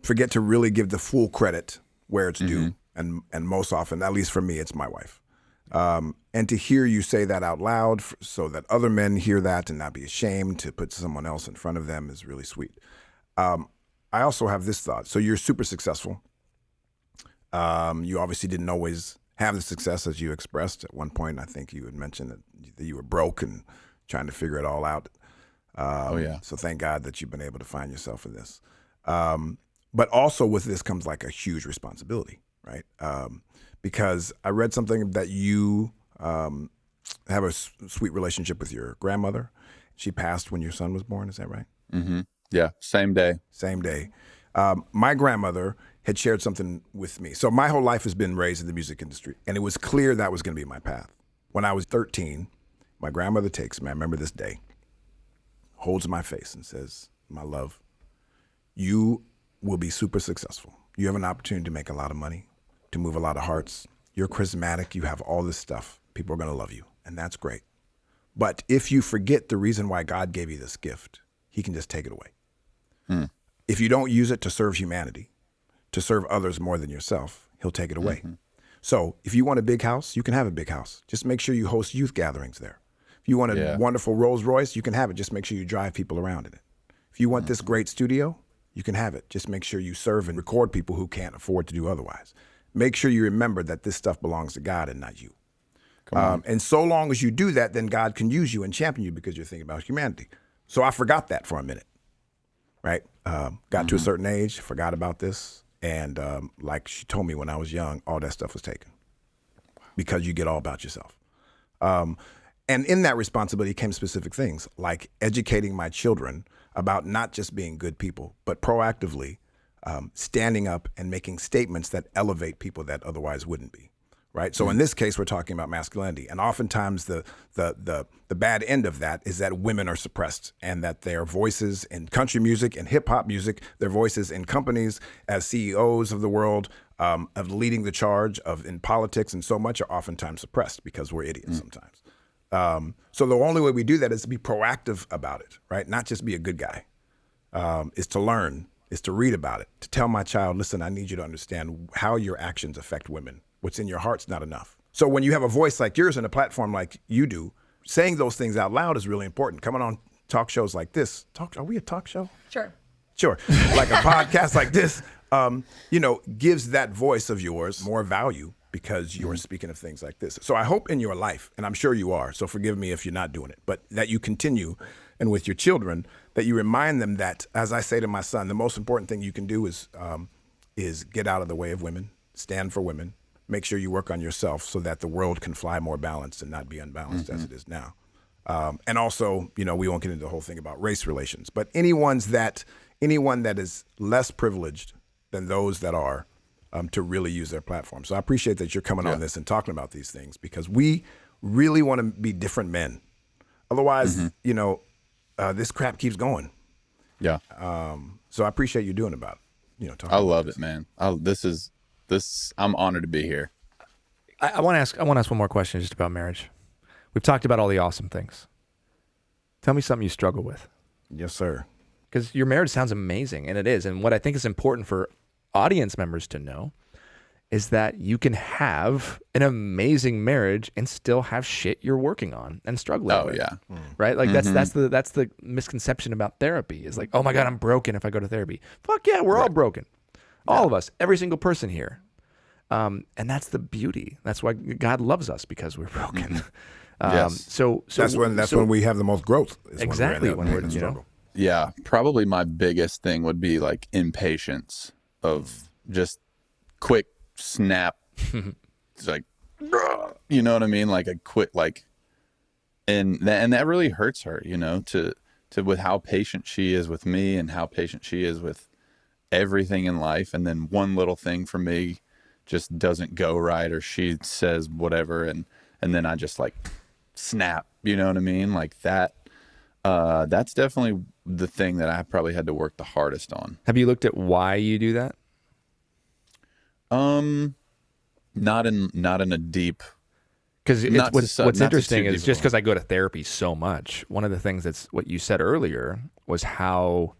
forget to really give the full credit where it's due. And most often, at least for me, it's my wife. And to hear you say that out loud so that other men hear that and not be ashamed to put someone else in front of them is really sweet. I also have this thought. So you're super successful. You obviously didn't always have the success as you expressed. At one point, I think you had mentioned that you were broke and trying to figure it all out. So thank God that you've been able to find yourself in this. But also with this comes like a huge responsibility, right? Because I read something that you have a sweet relationship with your grandmother. She passed when your son was born. Is that right? Mm-hmm. Yeah, same day. Same day. My grandmother had shared something with me. So my whole life has been raised in the music industry, and it was clear that was going to be my path. When I was 13, my grandmother takes me, I remember this day, holds my face and says, "My love, you will be super successful. You have an opportunity to make a lot of money, to move a lot of hearts. You're charismatic. You have all this stuff. People are going to love you, and that's great. But if you forget the reason why God gave you this gift, he can just take it away. If you don't use it to serve humanity, to serve others more than yourself, he'll take it away. So if you want a big house, you can have a big house. Just make sure you host youth gatherings there. If you want a wonderful Rolls Royce, you can have it. Just make sure you drive people around in it. If you want this great studio, you can have it. Just make sure you serve and record people who can't afford to do otherwise. Make sure you remember that this stuff belongs to God and not you. And so long as you do that, then God can use you and champion you because you're thinking about humanity. So I forgot that for a minute, right? Got to a certain age, forgot about this. And like she told me when I was young, all that stuff was taken because you get all about yourself. And in that responsibility came specific things like educating my children about not just being good people, but proactively standing up and making statements that elevate people that otherwise wouldn't be. Right. So in this case, we're talking about masculinity. And oftentimes the bad end of that is that women are suppressed and that their voices in country music and hip hop music, their voices in companies as CEOs of the world, of leading the charge in politics and so much are oftentimes suppressed because we're idiots sometimes. So the only way we do that is to be proactive about it, right? Not just be a good guy, is to learn, is to read about it, to tell my child, listen, I need you to understand how your actions affect women. What's in your heart's not enough. So when you have a voice like yours and a platform like you do, saying those things out loud is really important. Coming on talk shows like this, are we a talk show? Sure. Like a podcast like this, gives that voice of yours more value because you're speaking of things like this. So I hope in your life, and I'm sure you are, so forgive me if you're not doing it, but that you continue, and with your children, that you remind them that, as I say to my son, the most important thing you can do is get out of the way of women, stand for women, make sure you work on yourself so that the world can fly more balanced and not be unbalanced as it is now. And also, we won't get into the whole thing about race relations, but anyone that is less privileged than those that are, to really use their platform. So I appreciate that you're coming on this and talking about these things because we really want to be different men. Otherwise, this crap keeps going. Yeah. So I appreciate you doing about it. I love it, man. I'm honored to be here. I want to ask one more question just about marriage. We've talked about all the awesome things. Tell me something you struggle with. Yes, sir. Because your marriage sounds amazing, and it is. And what I think is important for audience members to know is that you can have an amazing marriage and still have shit you're working on and struggling with. Right? Like that's the misconception about therapy is like, oh my God, I'm broken if I go to therapy. Fuck yeah, we're all broken. All of us, every single person here. And that's the beauty. That's why God loves us, because we're broken. Yes. So That's when we have the most growth. Is Exactly, when we're in the you know, struggle. Yeah, probably my biggest thing would be like impatience of just quick snap. It's like, you know what I mean? Like a quick, like, and that really hurts her, you know, to with how patient she is with me and how patient she is with everything in life. And then one little thing for me just doesn't go right, or she says whatever. And then I just like snap, you know what I mean? Like that. That's definitely the thing that I probably had to work the hardest on. have you looked at why you do that? Not in a deep. Because Not to what's su- not to interesting too is deep just of a- because I go to therapy so much, one of the things that's what you said earlier was how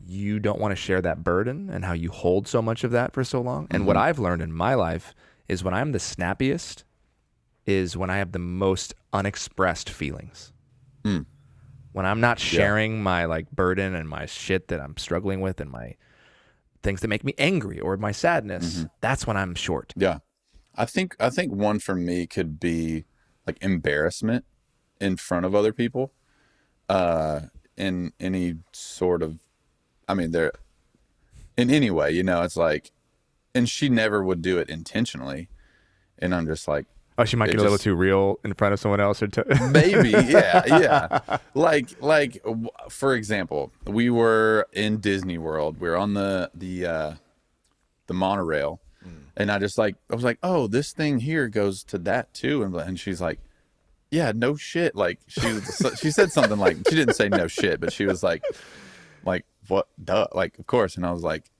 you don't want to share that burden and how you hold so much of that for so long. And what I've learned in my life is when I'm the snappiest is when I have the most unexpressed feelings. When I'm not sharing my like burden and my shit that I'm struggling with and my things that make me angry or my sadness, that's when I'm short. Yeah. I think one for me could be like embarrassment in front of other people. In any sort of, I mean, there, in any way, you know, it's like, and she never would do it intentionally. And I'm just like, Oh, she might It get a little just- too real in front of someone else, or maybe, yeah. Like, for example, we were in Disney World. We were on the monorail, and I was like, oh, this thing here goes to that too, and she's like, yeah, no shit. Like she said something like, she didn't say no shit, but she was like what? Duh. Like, of course. And I was like,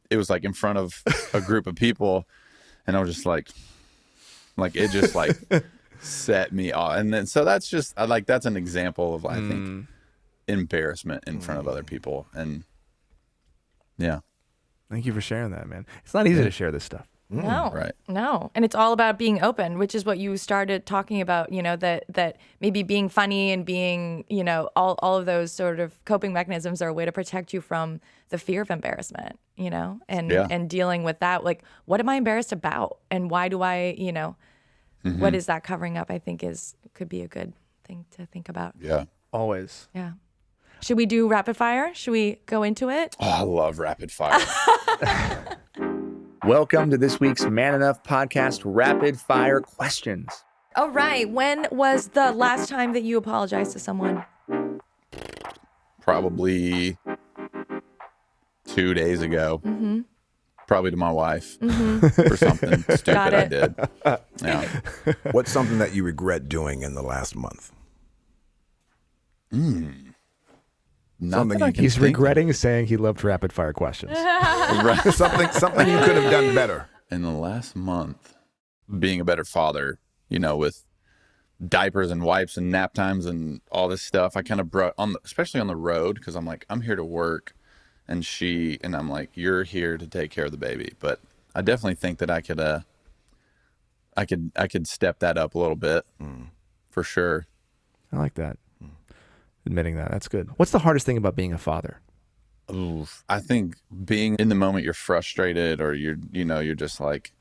it was like in front of a group of people, and I was just like it just like set me off. And then so that's just that's an example of I think embarrassment in front of other people. And yeah. Thank you for sharing that, man. It's not easy to share this stuff. No, Right. no. And it's all about being open, which is what you started talking about, you know, that maybe being funny and being, you know, all of those sort of coping mechanisms are a way to protect you from the fear of embarrassment, you know, and dealing with that. Like, what am I embarrassed about? And why do I, you know, what is that covering up? I think could be a good thing to think about. Yeah. Always. Yeah. Should we do rapid fire? Should we go into it? Oh, I love rapid fire. Welcome to this week's Man Enough podcast rapid fire questions. All right. When was the last time that you apologized to someone? Probably 2 days ago. Probably to my wife for something stupid Got I it. did. Yeah. What's something that you regret doing in the last month? Not that I can He's think of. regretting saying he loved rapid fire questions. something you could have done better. In the last month, being a better father, you know, with diapers and wipes and nap times and all this stuff, I kind of brought on, especially on the road, because I'm like, I'm here to work, and I'm like, you're here to take care of the baby. But I definitely think that I could step that up a little bit, for sure. I like that. Admitting that. That's good. What's the hardest thing about being a father? Oof. I think being in the moment, you're frustrated, or you're just like,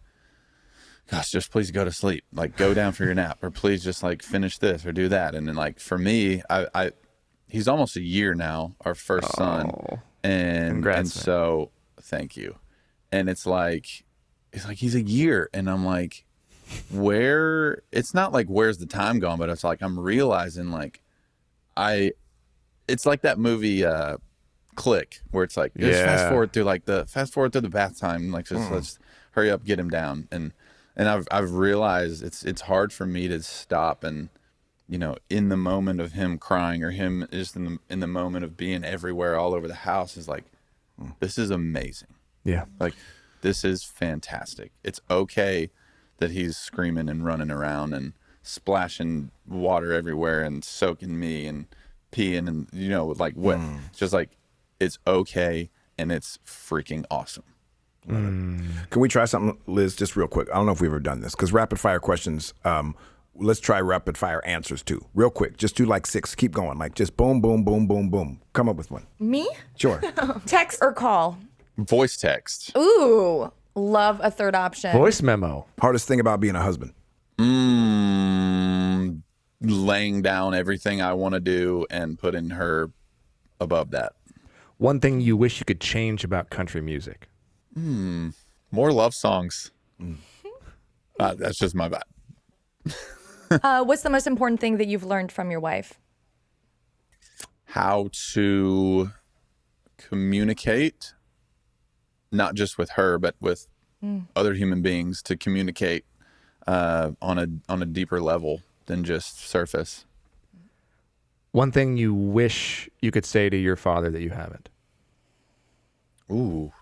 gosh, just please go to sleep. Like, go down for your nap, or please just like finish this or do that. And then like for me, he's almost a year now, our first son. And Congrats, and man. so thank you. And it's like he's a year, and I'm like, it's not like where's the time going, but it's like I'm realizing like it's like that movie Click, where it's like just fast forward through the bath time, like just let's hurry up, get him down. And I've realized it's hard for me to stop and, you know, in the moment of him crying, or him just in the moment of being everywhere all over the house, is like, this is amazing. Yeah. Like, this is fantastic. It's okay that he's screaming and running around and splashing water everywhere and soaking me and peeing and, you know, like what, it's just like, it's okay. And it's freaking awesome. Can we try something, Liz, just real quick? I don't know if we've ever done this, because rapid fire questions, let's try rapid fire answers too. Real quick. Just do like 6. Keep going. Like just boom, boom, boom, boom, boom. Come up with one. Me? Sure. Text or call? Voice text. Ooh. Love a third option. Voice memo. Hardest thing about being a husband? Laying down everything I want to do and putting her above that. One thing you wish you could change about country music. More love songs. That's just my vibe. What's the most important thing that you've learned from your wife? How to communicate, not just with her, but with other human beings, to communicate on a deeper level than just surface. One thing you wish you could say to your father that you haven't. Ooh.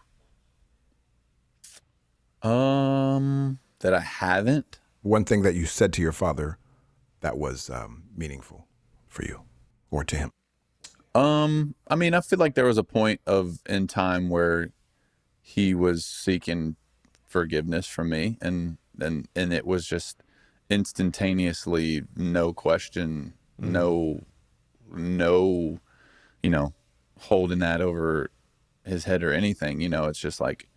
That I haven't. One thing that you said to your father that was meaningful for you or to him? I mean, I feel like there was a point in time where he was seeking forgiveness from me, and it was just instantaneously, no question, no, holding that over his head or anything. It's just like,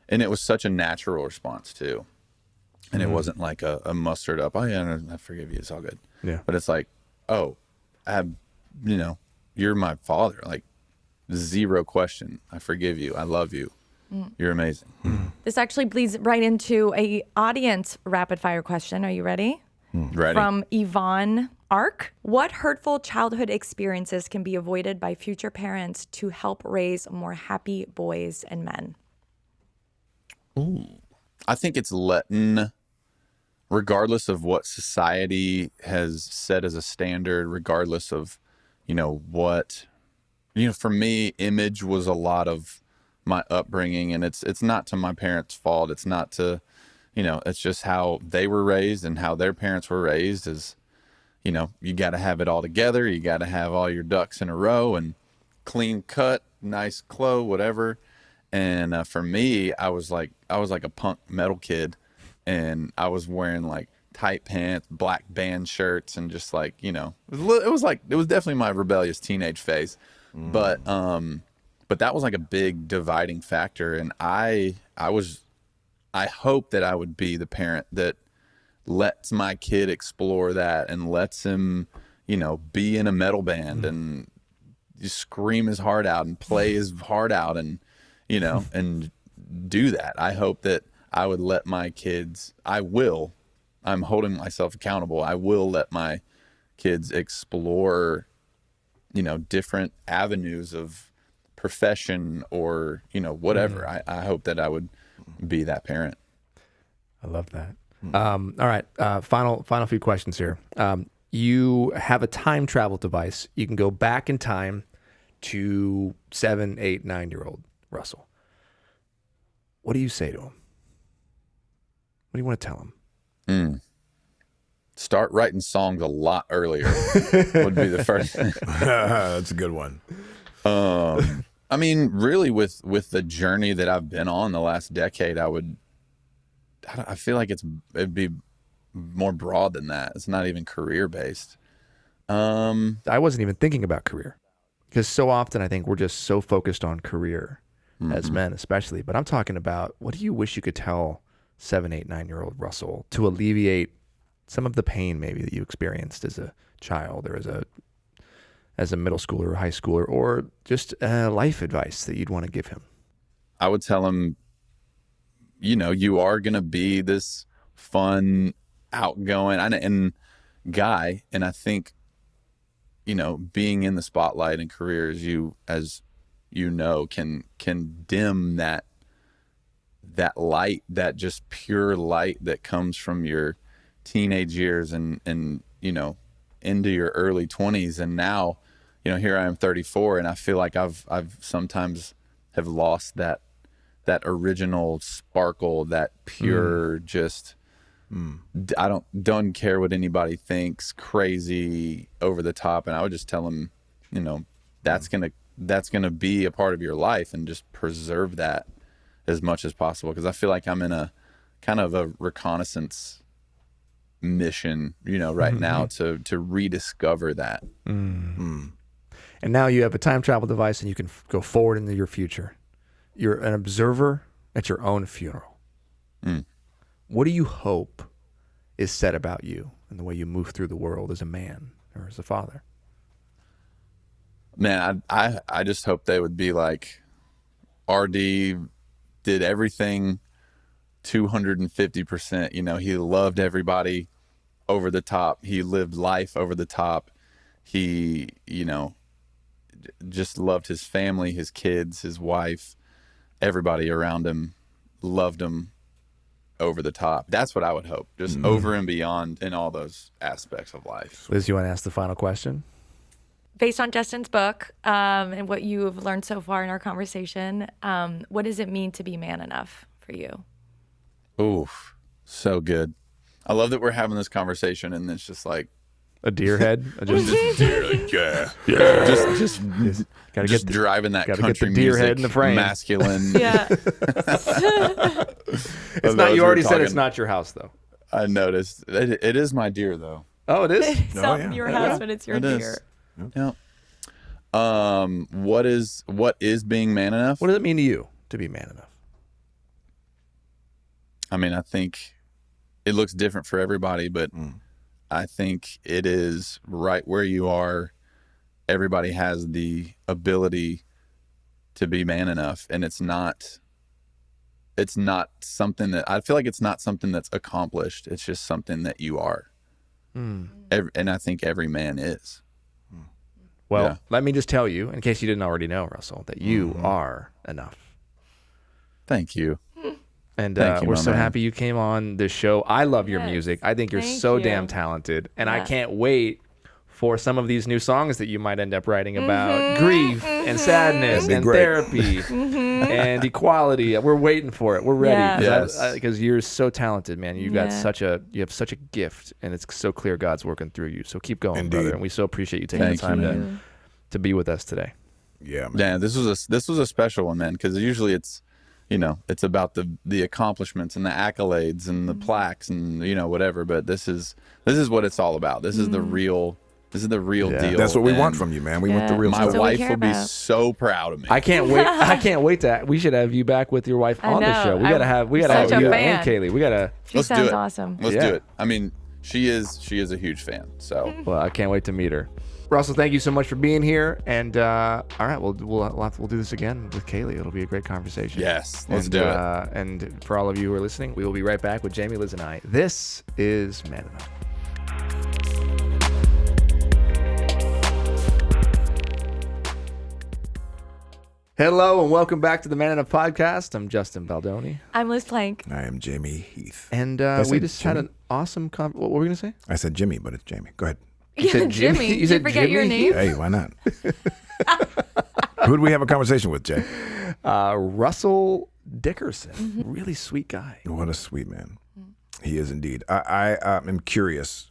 and it was such a natural response too. And it wasn't like a mustered up, oh yeah, I forgive you, it's all good. Yeah. But it's like, oh, you're my father. Like, zero question. I forgive you. I love you. You're amazing. This actually bleeds right into a audience rapid fire question. Are you ready? Ready? From Yvonne Ark. What hurtful childhood experiences can be avoided by future parents to help raise more happy boys and men? I think it's letting, regardless of what society has set as a standard, regardless of, what, for me, image was a lot of my upbringing, and it's not to my parents' fault. It's not to, it's just how they were raised and how their parents were raised is, you got to have it all together. You got to have all your ducks in a row and clean cut, nice clothes, whatever. And for me, I was like a punk metal kid, and I was wearing like tight pants, black band shirts, and just like, it was definitely my rebellious teenage phase. But that was like a big dividing factor. And I hope that I would be the parent that lets my kid explore that and lets him, be in a metal band and just scream his heart out and play his heart out and, and do that. I hope that I would let my kids, I'm holding myself accountable. I will let my kids explore, different avenues of profession or, whatever. I hope that I would be that parent. I love that. All right. Final few questions here. You have a time travel device. You can go back in time to 7, 8, 9-year-old Russell. What do you say to him? What do you want to tell him? Start writing songs a lot earlier would be the first thing. That's a good one. I mean, really with the journey that I've been on the last decade, I feel like it'd be more broad than that. It's not even career based. I wasn't even thinking about career, because so often I think we're just so focused on career as men, especially. But I'm talking about, what do you wish you could tell 7, 8, 9-year-old Russell to alleviate some of the pain maybe that you experienced as a child or as a middle schooler or high schooler, or just life advice that you'd want to give him? I would tell him, you are going to be this fun, outgoing and guy. And I think, being in the spotlight in careers, as can dim that light, that just pure light that comes from your teenage years and into your early 20s. And now, here I am 34, and I feel like I've sometimes have lost that original sparkle, that pure, just, I don't care what anybody thinks, crazy, over the top. And I would just tell them, that's going to be a part of your life, and just preserve that as much as possible. Cause I feel like I'm in a kind of a reconnaissance mission, right now to rediscover that. And now you have a time travel device, and you can go forward into your future. You're an observer at your own funeral. What do you hope is said about you and the way you move through the world as a man or as a father? Man, I just hope they would be like, RD did everything 250%. You know, he loved everybody over the top. He lived life over the top. He, you know, just loved his family, his kids, his wife, everybody around him, loved him over the top. That's what I would hope, just over and beyond in all those aspects of life. Liz, you want to ask the final question? Based on Justin's book and what you have learned so far in our conversation, what does it mean to be man enough for you? Oof, so good. I love that we're having this conversation and it's just like A deer head? just Gotta just get the, driving that gotta country get the deer music head in the frame. masculine. Yeah. It's not. You already said it's not your house, though. I noticed. It is my deer, though. Oh, it is. It's not your house, but it's your It is. deer. Yeah. What is being man enough? What does it mean to you to be man enough? I mean, I think it looks different for everybody, but I think it is right where you are. Everybody has the ability to be man enough, and it's not something that I feel like it's not something that's accomplished. It's just something that you are. And I think every man is. Well, Yeah. let me just tell you, in case you didn't already know, Russell, that you are enough. Thank you. And Thank you, we're my so man. happy you came on this show. I love your Yes. music. I think you're Thank so you. damn talented. And I Yeah. can't wait for some of these new songs that you might end up writing about grief and sadness That'd be and great. therapy and equality. We're waiting for it. We're ready. Yeah. Yes. Because you're so talented, man. You Yeah. have such a gift, and it's so clear God's working through you. So keep going, Indeed. brother. And we so appreciate you taking Thank the time you, to man. be with us today. Yeah, man. Yeah, this was a special one, man, because usually it's about the accomplishments and the accolades and the plaques and whatever, but this is what it's all about. This is the real Yeah. deal. That's what we want and from you, man. We want the Yeah. real my That's stuff. what we wife care will be about. so proud of me. I can't wait. I can't wait to. We should have you back with your wife I on the know. show. We gotta I'm have such a you fan. and Kailey. We gotta. She Let's do sounds it. awesome. Let's Yeah. do it. I mean, she is a huge fan. So Well, I can't wait to meet her. Russell, thank you so much for being here. And all right, we'll do this again with Kailey. It'll be a great conversation. yes, let's And, do it. And for all of you who are listening, we will be right back with Jamie, Liz, and I. This is Man Enough. Hello and welcome back to the Man Enough podcast. I'm Justin Baldoni, I'm Liz Plank. I am Jamie Heath. and I we say just had Jimmy? an awesome. What were we gonna say? I said Jimmy, but it's Jamie. Go ahead. Yeah, said Jimmy? Jimmy. You Did you said forget your Jimmy? name? Hey, why not? Who do we have a conversation with, Jay? Russell Dickerson, really sweet guy. What a sweet man. He is indeed. I am curious.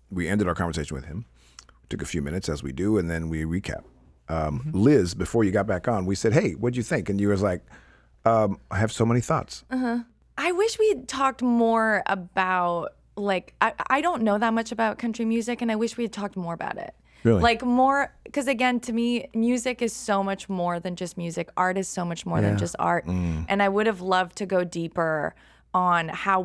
We ended our conversation with him. Took a few minutes, as we do, and then we recap. Liz, before you got back on, we said, hey, what'd you think? And you was like, I have so many thoughts. I wish we had talked more about, like, I don't know that much about country music, and I wish we had talked more about it. Really? Like more, because again, to me, music is so much more than just music. Art is so much more than just art. And I would have loved to go deeper on how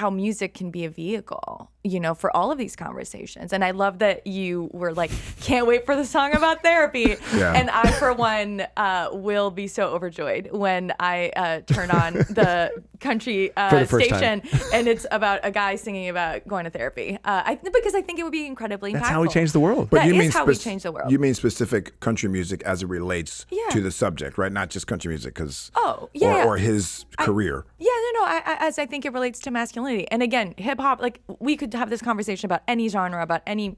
music can be a vehicle, for all of these conversations. And I love that you were like, can't wait for the song about therapy. Yeah. And I, for one, will be so overjoyed when I turn on the country For the first station and it's about a guy singing about going to therapy. Because I think it would be incredibly That's impactful. how we change the world. That is how we change the world. You mean specific country music as it relates Yeah. to the subject, right? Not just country music, because Oh, yeah. or his career. Yeah, no. As I think it relates to masculinity, and again, hip hop. Like we could have this conversation about any genre, about any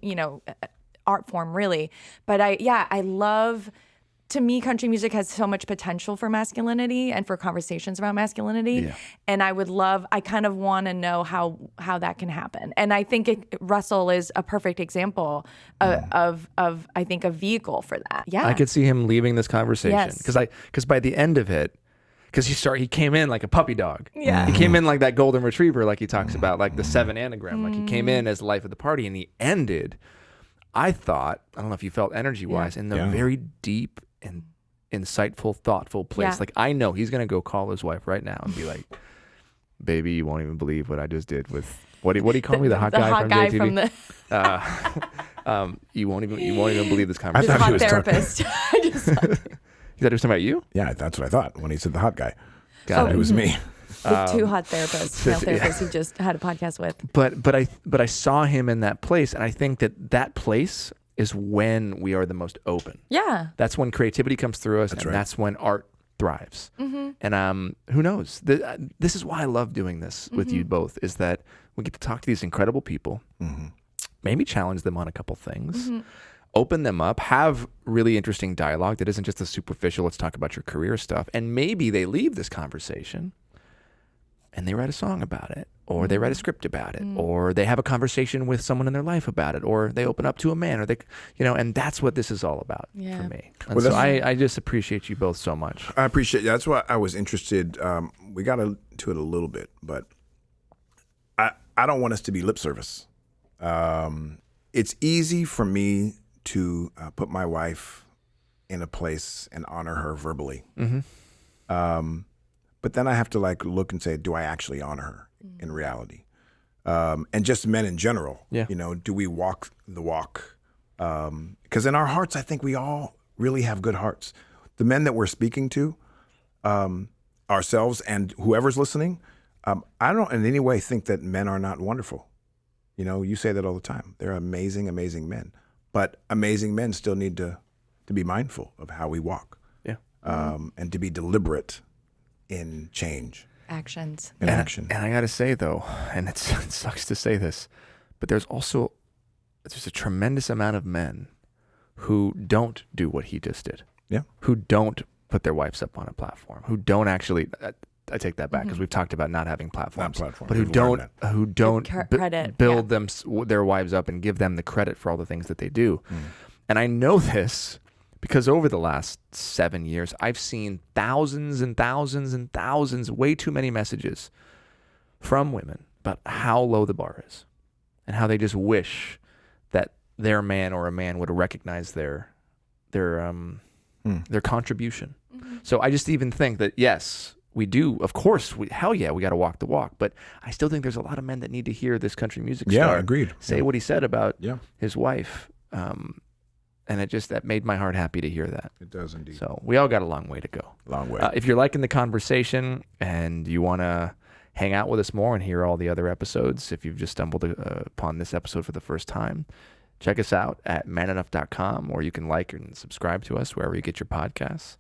art form, really. But I love. To me, country music has so much potential for masculinity and for conversations around masculinity. And I kind of want to know how that can happen. And I think Russell is a perfect example of I think a vehicle for that. Yeah. I could see him leaving this conversation Yes. because by the end of it, because he came in like a puppy dog. Yeah. He came in like that golden retriever, like he talks about, like the 7 anagram. Like he came in as the life of the party, and he ended. I thought, I don't know if you felt energy wise, in the Yeah. very deep and insightful, thoughtful place. Yeah. Like I know he's gonna go call his wife right now and be like, baby, you won't even believe what I just did with what do you call me, the hot the guy hot from guy JTV? from the You won't even believe this I conversation. thought he hot was therapist. I just You thought he was talking about you? Yeah, that's what I thought when he said the hot guy. Got It was me. the two hot therapists, male therapists he just had a podcast with. But I saw him in that place, and I think that place is when we are the most open. Yeah. That's when creativity comes through us, and right. that's when art thrives. And who knows? This is why I love doing this with you both, is that we get to talk to these incredible people, maybe challenge them on a couple things, open them up, have really interesting dialogue that isn't just the superficial, let's talk about your career stuff. And maybe they leave this conversation and they write a song about it, or they write a script about it, or they have a conversation with someone in their life about it, or they open up to a man, or they, and that's what this is all about for me. And so I just appreciate you both so much. I appreciate it. That's why I was interested. We got into it a little bit, but I don't want us to be lip service. It's easy for me to put my wife in a place and honor her verbally. But then I have to look and say, do I actually honor her in reality? And just men in general, do we walk the walk? Because in our hearts, I think we all really have good hearts. The men that we're speaking to, ourselves and whoever's listening, I don't in any way think that men are not wonderful. You say that all the time. They're amazing, amazing men. But amazing men still need to be mindful of how we walk. Yeah. And to be deliberate in change. Actions. In action. And I got to say, though, and it sucks to say this, but there's a tremendous amount of men who don't do what he just did. Yeah. Who don't put their wives up on a platform, who don't actually, I take that back because we've talked about not having platforms, but who don't credit, build their wives up and give them the credit for all the things that they do. And I know this because over the last 7 years, I've seen thousands and thousands and thousands, way too many messages from women about how low the bar is and how they just wish that their man or a man would recognize their contribution. So I just even think that, yes, we do. Of course, we got to walk the walk. But I still think there's a lot of men that need to hear this country music star. Yeah, agreed. Say what he said about his wife. And that made my heart happy to hear that. It does indeed. So we all got a long way to go. Long way. If you're liking the conversation and you want to hang out with us more and hear all the other episodes, if you've just stumbled upon this episode for the first time, check us out at manenough.com, or you can like and subscribe to us wherever you get your podcasts.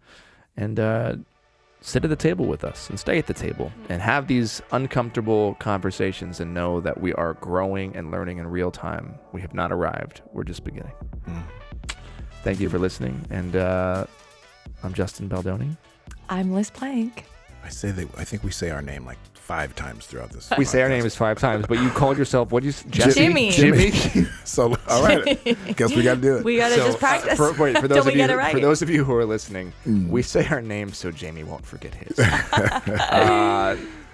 And sit at the table with us and stay at the table and have these uncomfortable conversations and know that we are growing and learning in real time. We have not arrived. We're just beginning. Thank you for listening. And I'm Justin Baldoni. I'm Liz Plank. I think we say our name 5 times throughout this. We say our name is 5 times, but you called yourself, what did you Jimmy. Jimmy. So, all right. Guess we got to do it. We got to just practice. For those Till of we you, get it right. For those of you who are listening, we say our names so Jamie won't forget his.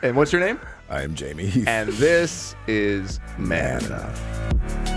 And what's your name? I am Jamie. And this is Man Enough.